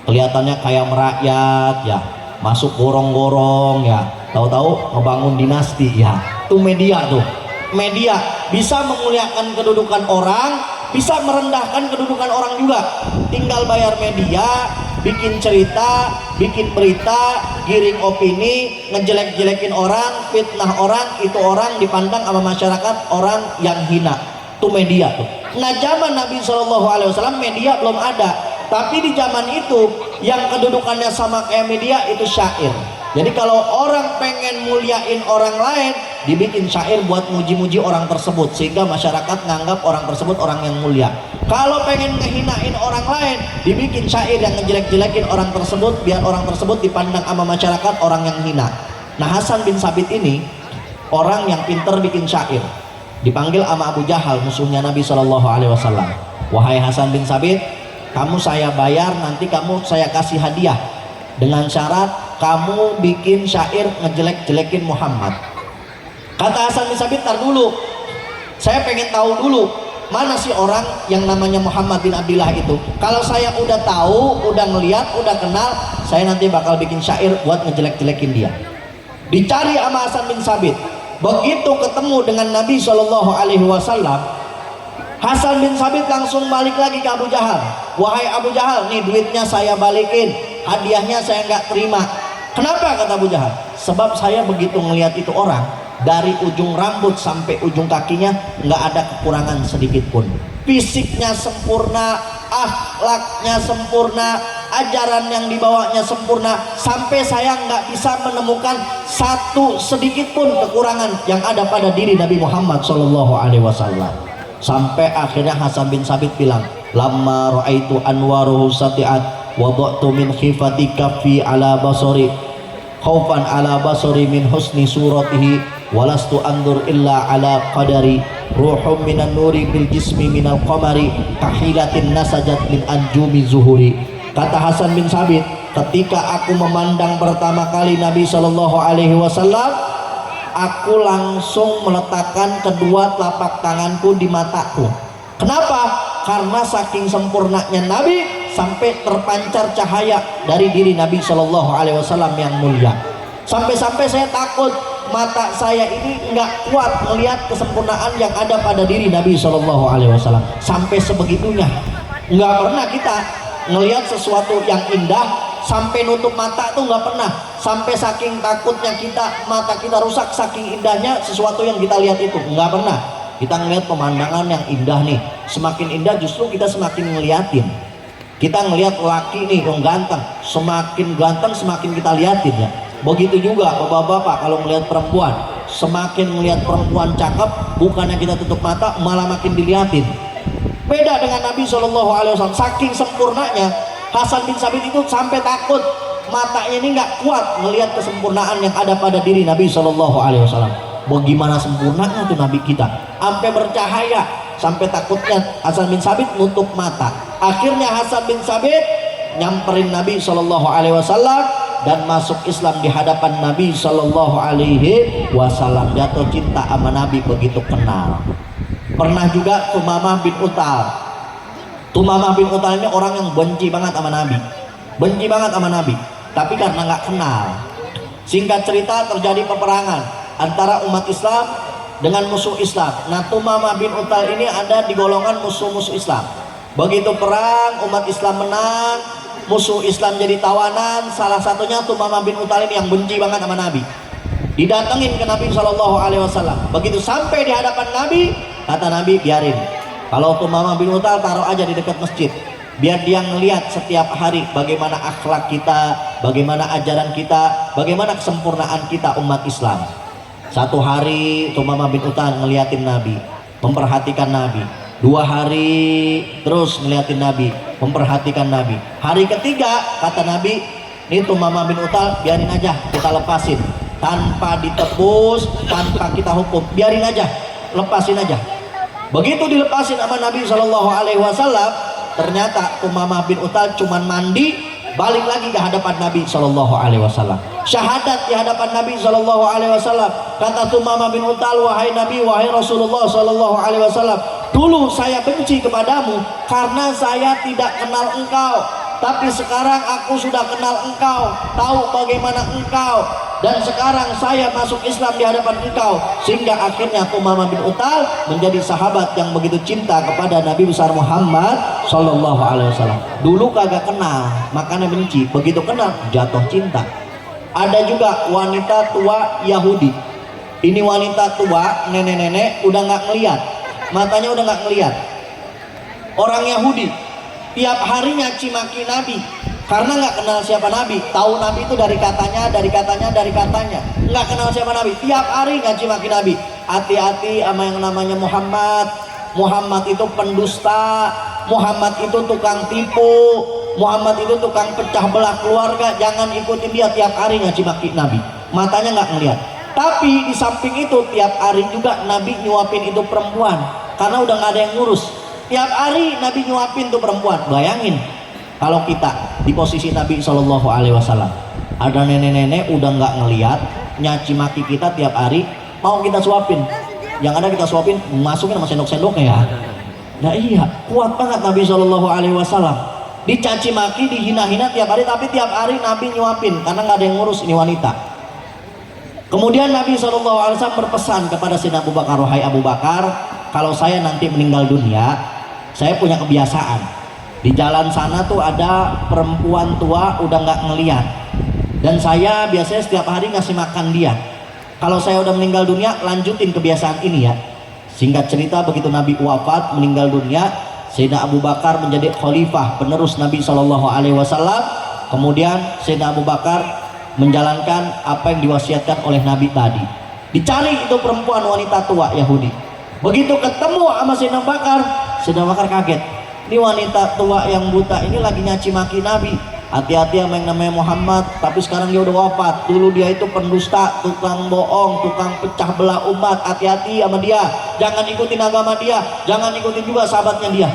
kelihatannya kayak merakyat, ya masuk gorong-gorong, ya tahu-tahu ngebangun dinasti, ya itu media tuh. Media bisa memuliakan kedudukan orang, bisa merendahkan kedudukan orang juga. Tinggal bayar media, bikin cerita, bikin berita, giring opini, ngejelek-jelekin orang, fitnah orang, itu orang dipandang sama masyarakat orang yang hina. Itu media tuh. Nah, zaman Nabi SAW media belum ada, tapi di zaman itu yang kedudukannya sama kayak media itu syair. Jadi kalau orang pengen muliain orang lain, dibikin syair buat muji-muji orang tersebut, sehingga masyarakat nganggap orang tersebut orang yang mulia. Kalau pengen ngehinain orang lain, dibikin syair yang ngejelek-jelekin orang tersebut, biar orang tersebut dipandang sama masyarakat orang yang hina. Nah, Hasan bin Sabit ini orang yang pinter bikin syair. Dipanggil sama Abu Jahal, musuhnya Nabi SAW. Wahai Hasan bin Sabit, kamu saya bayar, nanti kamu saya kasih hadiah dengan syarat kamu bikin syair ngejelek-jelekin Muhammad. Kata Hasan bin Sabit, tar dulu, saya pengen tahu dulu mana sih orang yang namanya Muhammad bin Abdillah itu. Kalau saya udah tahu, udah ngeliat, udah kenal, saya nanti bakal bikin syair buat ngejelek-jelekin dia. Dicari sama Hasan bin Sabit. Begitu ketemu dengan Nabi SAW, Hasan bin Sabit langsung balik lagi ke Abu Jahal. Wahai Abu Jahal, nih duitnya saya balikin, hadiahnya saya nggak terima. Kenapa? Kata Abu Jahal. Sebab saya begitu ngelihat itu orang, dari ujung rambut sampai ujung kakinya nggak ada kekurangan sedikit pun. Fisiknya sempurna, akhlaknya sempurna, ajaran yang dibawanya sempurna, sampai saya nggak bisa menemukan satu sedikit pun kekurangan yang ada pada diri Nabi Muhammad SAW. Sampai akhirnya Hasan bin Sabit bilang, lamma ra'aitu anwaruhu sati'at wada'tu min khifati kaffi ala basari khaufan ala basari min husni suratihi walastu andur illa ala qadari ruhum minan nuri bil jismi minal qamari kahilatin nasajat min anjumi zuhuri. Kata Hasan bin Sabit, ketika aku memandang pertama kali Nabi Shallallahu Alaihi Wasallam, aku langsung meletakkan kedua telapak tanganku di mataku. Kenapa? Karena saking sempurnanya Nabi sampai terpancar cahaya dari diri Nabi Shallallahu Alaihi Wasallam yang mulia. Sampai-sampai saya takut mata saya ini nggak kuat melihat kesempurnaan yang ada pada diri Nabi Shallallahu Alaihi Wasallam. Sampai sebegitunya, nggak pernah kita ngelihat sesuatu yang indah sampai nutup mata tuh nggak pernah. Sampai saking takutnya kita, mata kita rusak saking indahnya sesuatu yang kita lihat itu, nggak pernah. Kita ngelihat pemandangan yang indah nih, semakin indah justru kita semakin ngeliatin. Kita ngelihat laki nih yang ganteng, semakin ganteng semakin kita liatin ya. Begitu juga bapak-bapak kalau melihat perempuan, semakin melihat perempuan cakep, bukannya kita tutup mata, malah makin diliatin. Beda dengan Nabi Shallallahu Alaihi Wasallam, saking sempurnanya Hasan bin Sabit itu sampai takut matanya ini nggak kuat melihat kesempurnaan yang ada pada diri Nabi Shallallahu Alaihi Wasallam. Bagaimana sempurnanya tuh Nabi kita, sampai bercahaya, sampai takutnya Hasan bin Sabit nutup mata. Akhirnya Hasan bin Sabit nyamperin Nabi Shallallahu Alaihi Wasallam dan masuk Islam di hadapan Nabi Shallallahu Alaihi Wasallam. Jatuh cinta sama Nabi begitu kenal. Pernah juga Tumamah bin Utal. Tumamah bin Utal ini orang yang benci banget sama Nabi, benci banget sama Nabi, tapi karena nggak kenal. Singkat cerita, terjadi peperangan antara umat Islam dengan musuh Islam. Nah, Tumamah bin Utal ini ada di golongan musuh-musuh Islam. Begitu perang, umat Islam menang, musuh Islam jadi tawanan. Salah satunya Tumamah bin Utal ini yang benci banget sama Nabi. Didatengin ke Nabi Shallallahu Alaihi Wasallam. Begitu sampai di hadapan Nabi, kata Nabi, biarin. Kalau Tumamah bin Utal taruh aja di dekat masjid, biar dia ngelihat setiap hari bagaimana akhlak kita, bagaimana ajaran kita, bagaimana kesempurnaan kita umat Islam. Satu hari Tumamah bin Utal ngeliatin Nabi, memperhatikan Nabi. 2 hari terus ngeliatin Nabi, memperhatikan Nabi. Hari ketiga kata Nabi, ini Tumamah bin Utal biarin aja, kita lepasin, tanpa ditebus, tanpa kita hukum, biarin aja, lepasin aja. Begitu dilepasin sama Nabi Shallallahu Alaihi Wasallam, ternyata Tumamah bin Utal cuman mandi, balik lagi ke hadapan Nabi Shallallahu Alaihi Wasallam, syahadat di hadapan Nabi Shallallahu Alaihi Wasallam. Kata Tumamah bin Utal, wahai Nabi, wahai Rasulullah Shallallahu Alaihi Wasallam, dulu saya benci kepadamu karena saya tidak kenal engkau, tapi sekarang aku sudah kenal engkau, tahu bagaimana engkau, dan sekarang saya masuk Islam di hadapan engkau. Sehingga akhirnya Tumamah bin Utal menjadi sahabat yang begitu cinta kepada Nabi besar Muhammad Sallallahu Alaihi Wasallam. Dulu kagak kenal, makanya benci. Begitu kenal, jatuh cinta. Ada juga wanita tua Yahudi. Ini wanita tua, nenek-nenek, udah nggak ngeliat, matanya udah nggak ngeliat. Orang Yahudi tiap hari nyaci maki Nabi karena nggak kenal siapa Nabi. Tahu Nabi itu dari katanya, nggak kenal siapa Nabi. Tiap hari nyaci maki Nabi. Hati-hati sama yang namanya Muhammad. Muhammad itu pendusta, Muhammad itu tukang tipu, Muhammad itu tukang pecah belah keluarga. Jangan ikutin dia. Tiap hari nyaci maki Nabi, matanya nggak ngeliat. Tapi di samping itu tiap hari juga Nabi nyuapin itu perempuan karena udah nggak ada yang ngurus. Tiap hari Nabi nyuapin tuh perempuan. Bayangin kalau kita di posisi Nabi Shallallahu Alaihi Wasallam, ada nenek-nenek udah nggak ngeliat, nyaci maki kita tiap hari, mau kita suapin. Yang ada kita suapin, masukin sama sendok-sendoknya ya. Nah iya, kuat banget Nabi Shallallahu Alaihi Wasallam. Dicaci maki, dihina-hina tiap hari, tapi tiap hari Nabi nyuapin karena nggak ada yang ngurus ini wanita. Kemudian Nabi SAW berpesan kepada Sayyidina Abu Bakar, wahai Abu Bakar, kalau saya nanti meninggal dunia, saya punya kebiasaan. Di jalan sana tuh ada perempuan tua udah nggak ngeliat, dan saya biasanya setiap hari ngasih makan dia. Kalau saya udah meninggal dunia, lanjutin kebiasaan ini ya. Singkat cerita, begitu Nabi wafat meninggal dunia, Sayyidina Abu Bakar menjadi khalifah penerus Nabi Shallallahu Alaihi Wasallam. Kemudian Sayyidina Abu Bakar menjalankan apa yang diwasiatkan oleh Nabi tadi. Dicari itu perempuan wanita tua Yahudi. Begitu ketemu sama Sayyidina Abu Bakar kaget. Ini wanita tua yang buta ini lagi nyaci maki Nabi. Hati-hati sama yang namanya Muhammad, tapi sekarang dia udah wafat. Dulu dia itu pendusta, tukang bohong, tukang pecah belah umat. Hati-hati sama dia, jangan ikutin agama dia, jangan ikutin juga sahabatnya dia.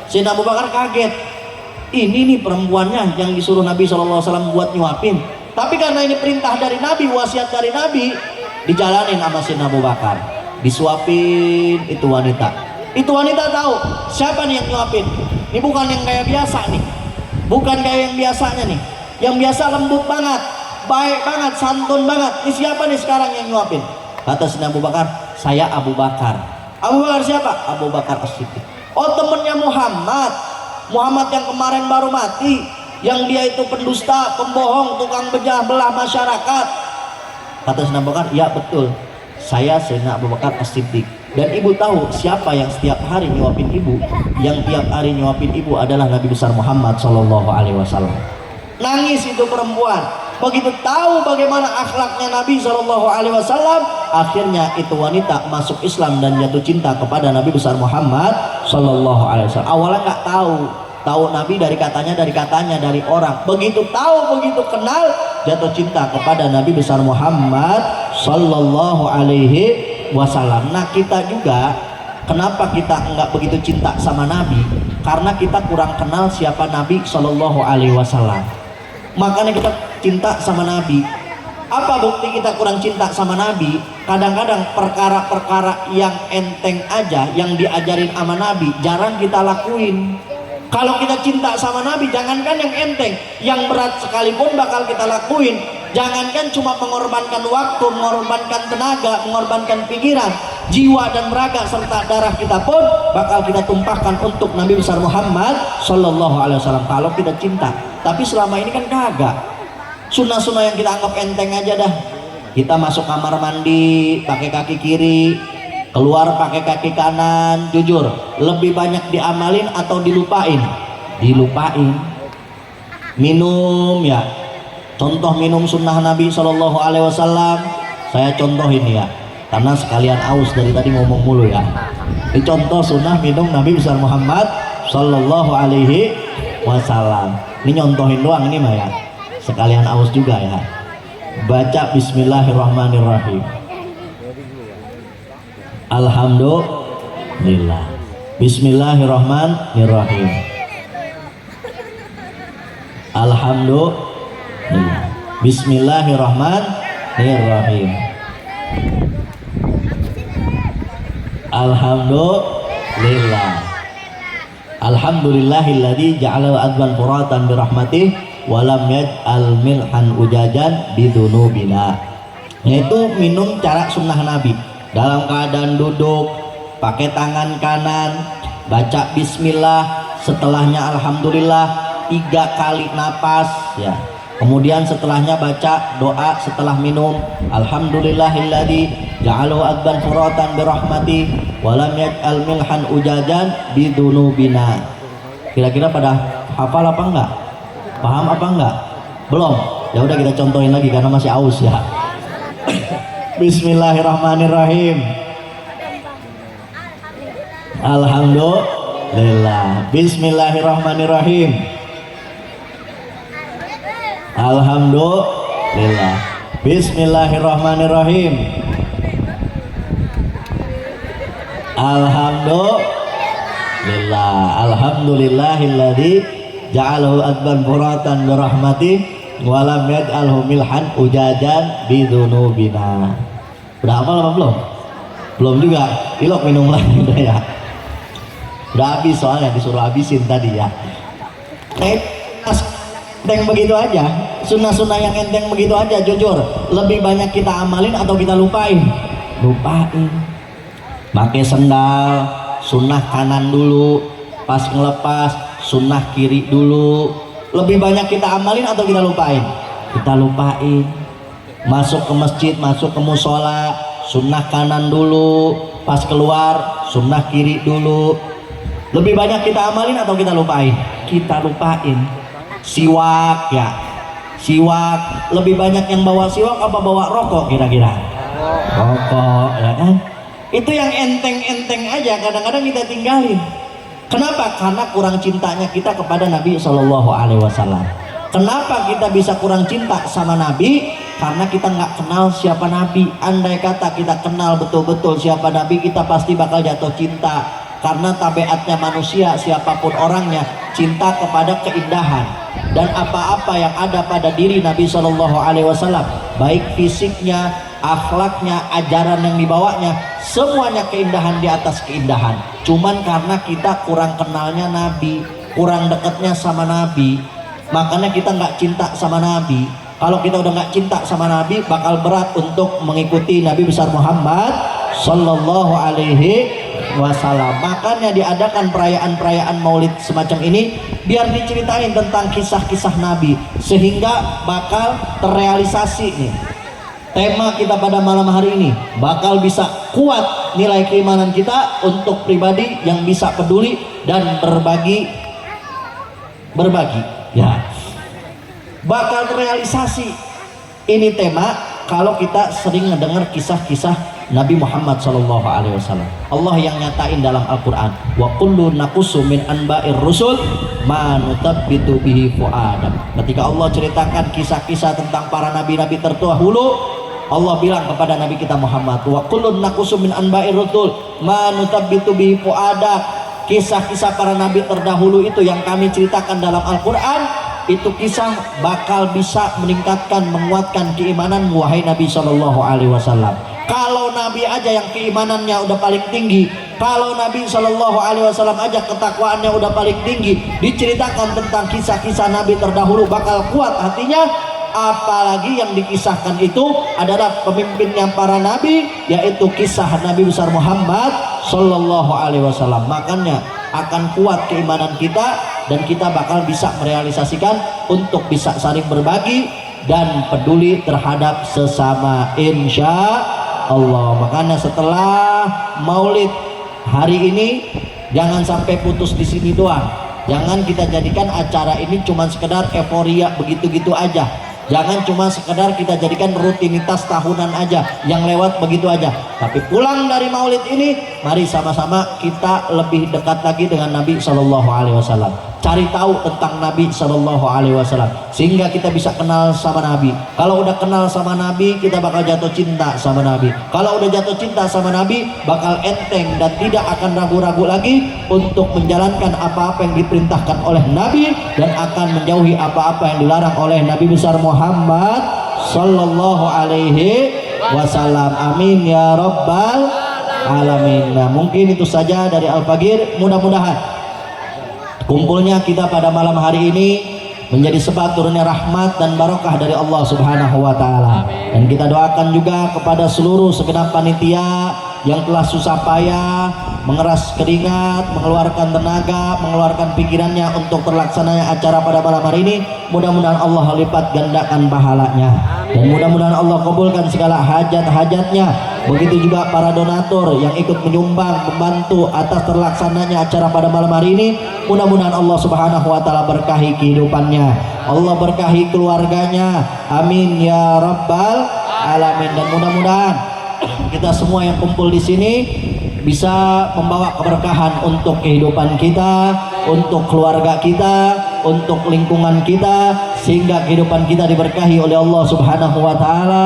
Sayyidina Abu Bakar kaget. Ini nih perempuannya yang disuruh Nabi SAW buat nyuapin. Tapi karena ini perintah dari Nabi, wasiat dari Nabi, dijalanin sama Sayyidina Abu Bakar. Disuapin itu wanita. Itu wanita tahu siapa nih yang nyuapin. Ini bukan yang kayak biasa nih, bukan kayak yang biasanya nih. Yang biasa lembut banget, baik banget, santun banget. Ini siapa nih sekarang yang nyuapin? Kata Sayyidina Abu Bakar, saya Abu Bakar. Abu Bakar siapa? Abu Bakar As-Siddiq. Oh, temennya Muhammad. Muhammad yang kemarin baru mati, yang dia itu pendusta, pembohong, tukang belah masyarakat. Kata Sayyidina Abu Bakar, ya betul, saya Sayyidina Abu Bakar As-Siddiq. Dan ibu tahu siapa yang setiap hari nyuapin ibu? Yang tiap hari nyuapin ibu adalah Nabi besar Muhammad Shallallahu Alaihi Wasallam. Nangis itu perempuan. Begitu tahu bagaimana akhlaknya Nabi Shallallahu Alaihi Wasallam, akhirnya itu wanita masuk Islam dan jatuh cinta kepada Nabi besar Muhammad Shallallahu Alaihi Wasallam. Awalnya nggak tahu Nabi dari katanya, dari orang. Begitu tahu, begitu kenal, jatuh cinta kepada Nabi besar Muhammad Shallallahu Alaihi Wasallam. Nah, kita juga kenapa kita enggak begitu cinta sama Nabi? Karena kita kurang kenal siapa Nabi Shallallahu Alaihi Wasallam. Makanya kita cinta sama Nabi. Apa bukti kita kurang cinta sama Nabi? Kadang-kadang perkara-perkara yang enteng aja yang diajarin sama Nabi jarang kita lakuin. Kalau kita cinta sama Nabi, jangankan yang enteng, yang berat sekalipun bakal kita lakuin. Jangankan cuma mengorbankan waktu, mengorbankan tenaga, mengorbankan pikiran, jiwa dan raga serta darah kita pun bakal kita tumpahkan untuk Nabi besar Muhammad Shallallahu Alaihi Wasallam. Kalau kita cinta, tapi selama ini kan kagak. Sunnah-sunnah yang kita anggap enteng aja dah. Kita masuk kamar mandi pakai kaki kiri, keluar pakai kaki kanan. Jujur, lebih banyak diamalin atau dilupain? Dilupain. Minum ya. Contoh minum sunnah Nabi Shallallahu Alaihi Wasallam, saya contohin ya, karena sekalian aus dari tadi ngomong mulu ya. Ini contoh sunnah minum Nabi besar Muhammad Shallallahu Alaihi Wasallam. Ini nyontohin doang ini mah ya, sekalian aus juga ya. Baca Bismillahirrahmanirrahim. Alhamdulillah. Bismillahirrahmanirrahim. Alhamdulillah. Bismillahirrahmanirrahim. Alhamdulillah. Alhamdulillahilladzi ja'ala adban furatan birahmatih wa lam yaj'al milhan ujajan bidunubina. Yaitu minum cara sunnah Nabi. Dalam keadaan duduk, pakai tangan kanan, baca bismillah, setelahnya alhamdulillah, 3 kali napas ya. Kemudian setelahnya baca doa setelah minum, alhamdulillahilladzi ja'alahu adban furatan birahmati wa lam yaj'al milhan ujajan bidunubina. Kira-kira pada hafal apa enggak? Paham apa enggak? Belum? Ya udah kita contohin lagi karena masih aus ya. Bismillahirrahmanirrahim. Alhamdulillah. Bismillahirrahmanirrahim. Alhamdulillah. Bismillahirrahmanirrahim. Alhamdulillah. Alhamdulillahilladzi ja'alahu adban furatan birahmatih wa lam yaj'alhu milhan ujajan bidunubina. Udah hafal apa belum? Belum juga. Ilok minum lagi udah ya. Udah habis soalnya disuruh habisin tadi ya. Enteng begitu aja, sunnah-sunnah yang enteng begitu aja, jujur lebih banyak kita amalin atau kita lupain? Lupain. Pakai sendal, sunnah kanan dulu, pas ngelepas sunnah kiri dulu. Lebih banyak kita amalin atau kita lupain? Kita lupain. Masuk ke masjid, masuk ke musola, sunnah kanan dulu, pas keluar sunnah kiri dulu. Lebih banyak kita amalin atau kita lupain? Kita lupain. Siwak ya, siwak. Lebih banyak yang bawa siwak apa bawa rokok kira-kira? Rokok ya kan? Itu yang enteng-enteng aja kadang-kadang kita tinggalin. Kenapa? Karena kurang cintanya kita kepada Nabi Shallallahu Alaihi Wasallam. Kenapa kita bisa kurang cinta sama Nabi? Karena kita nggak kenal siapa Nabi. Andai kata kita kenal betul-betul siapa Nabi, kita pasti bakal jatuh cinta. Karena tabiatnya manusia, siapapun orangnya, cinta kepada keindahan dan apa-apa yang ada pada diri Nabi Shallallahu Alaihi Wasallam, baik fisiknya, akhlaknya, ajaran yang dibawanya, semuanya keindahan di atas keindahan. Cuman karena kita kurang kenalnya Nabi, kurang dekatnya sama Nabi, makanya kita nggak cinta sama Nabi. Kalau kita udah nggak cinta sama Nabi, bakal berat untuk mengikuti Nabi besar Muhammad Sallallahu Alaihi Wasallam. Makanya diadakan perayaan-perayaan Maulid semacam ini, biar diceritain tentang kisah-kisah Nabi, sehingga bakal terrealisasi nih tema kita pada malam hari ini. Bakal bisa kuat nilai keimanan kita untuk pribadi yang bisa peduli dan berbagi ya. Bakal terrealisasi ini tema kalau kita sering mendengar kisah-kisah Nabi Muhammad Sallallahu Alaihi Wasallam. Allah yang nyatain dalam Al-Quran, wa kullu naqussu min anba'ir rusul ma nutabbitu bihi fu'adam. Ketika Allah ceritakan kisah-kisah tentang para nabi-nabi terdahulu, Allah bilang kepada Nabi kita Muhammad, wa kullu naqussu min anba'ir rusul ma nutabbitu bihi fu'adam. Kisah-kisah para nabi terdahulu itu yang kami ceritakan dalam Al-Quran, itu kisah bakal bisa meningkatkan, menguatkan keimanan wahai Nabi Shallallahu Alaihi Wasallam. Kalau Nabi aja yang keimanannya udah paling tinggi, kalau Nabi Shallallahu Alaihi Wasallam aja ketakwaannya udah paling tinggi, diceritakan tentang kisah-kisah Nabi terdahulu bakal kuat hatinya, apalagi yang dikisahkan itu adalah pemimpinnya para Nabi, yaitu kisah Nabi besar Muhammad Shallallahu Alaihi Wasallam. Makanya akan kuat keimanan kita dan kita bakal bisa merealisasikan untuk bisa saling berbagi dan peduli terhadap sesama, insya Allah. Makanya setelah Maulid hari ini jangan sampai putus di sini doang. Jangan kita jadikan acara ini cuma sekedar euforia begitu-gitu aja. Jangan cuma sekedar kita jadikan rutinitas tahunan aja yang lewat begitu aja. Tapi pulang dari Maulid ini, mari sama-sama kita lebih dekat lagi dengan Nabi Shallallahu Alaihi Wasallam. Cari tahu tentang Nabi Shallallahu Alaihi Wasallam sehingga kita bisa kenal sama Nabi. Kalau udah kenal sama Nabi, kita bakal jatuh cinta sama Nabi. Kalau udah jatuh cinta sama Nabi, bakal enteng dan tidak akan ragu-ragu lagi untuk menjalankan apa-apa yang diperintahkan oleh Nabi dan akan menjauhi apa-apa yang dilarang oleh Nabi besar Muhammad Sallallahu Alaihi Wasallam. Amin ya Rabbal Alamin. Nah, mungkin itu saja dari Al-Fagir. Mudah-mudahan kumpulnya kita pada malam hari ini menjadi sebab turunnya rahmat dan barokah dari Allah Subhanahu wa Ta'ala. Dan kita doakan juga kepada seluruh segenap panitia yang telah susah payah mengeras keringat, mengeluarkan tenaga, mengeluarkan pikirannya untuk terlaksananya acara pada malam hari ini. Mudah-mudahan Allah lipat gandakan pahalanya dan mudah-mudahan Allah kabulkan segala hajat-hajatnya. Begitu juga para donatur yang ikut menyumbang, membantu atas terlaksananya acara pada malam hari ini. Mudah-mudahan Allah Subhanahu wa Ta'ala berkahi kehidupannya, Allah berkahi keluarganya. Amin ya Rabbal Alamin. Dan mudah-mudahan kita semua yang kumpul di sini bisa membawa keberkahan untuk kehidupan kita, untuk keluarga kita, untuk lingkungan kita, sehingga kehidupan kita diberkahi oleh Allah Subhanahu wa Ta'ala,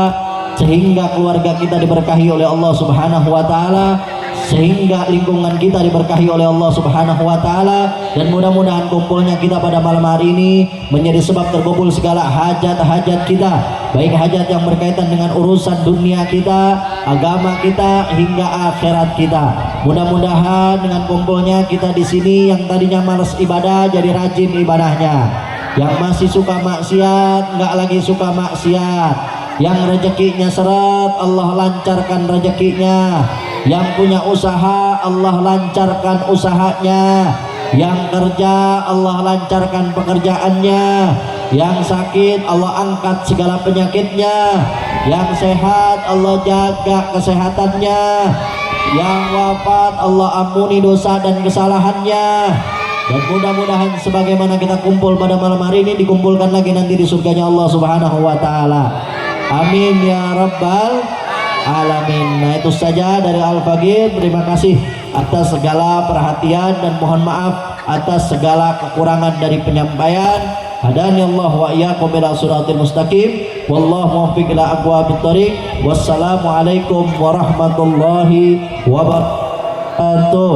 sehingga keluarga kita diberkahi oleh Allah Subhanahu wa Ta'ala, sehingga lingkungan kita diberkahi oleh Allah Subhanahu wa Ta'ala. Dan mudah-mudahan kumpulnya kita pada malam hari ini menjadi sebab terkabul segala hajat-hajat kita, baik hajat yang berkaitan dengan urusan dunia kita, agama kita, hingga akhirat kita. Mudah-mudahan dengan kumpulnya kita di sini yang tadinya malas ibadah jadi rajin ibadahnya, yang masih suka maksiat nggak lagi suka maksiat, yang rezekinya seret Allah lancarkan rezekinya, yang punya usaha Allah lancarkan usahanya, yang kerja Allah lancarkan pekerjaannya, Yang sakit Allah angkat segala penyakitnya, yang sehat Allah jaga kesehatannya, yang wafat Allah ampuni dosa dan kesalahannya. Dan mudah-mudahan sebagaimana kita kumpul pada malam hari ini dikumpulkan lagi nanti di surganya Allah Subhanahu wa taala. Amin ya rabbal alamin. Nah, itu saja dari Al-Faqih. Terima kasih atas segala perhatian dan mohon maaf atas segala kekurangan dari penyampaian. Hadani Allah wa iyyakum ila siratal mustaqim. Wallahu muwaffiq ila aqwamit thoriq. Wassalamualaikum warahmatullahi wabarakatuh.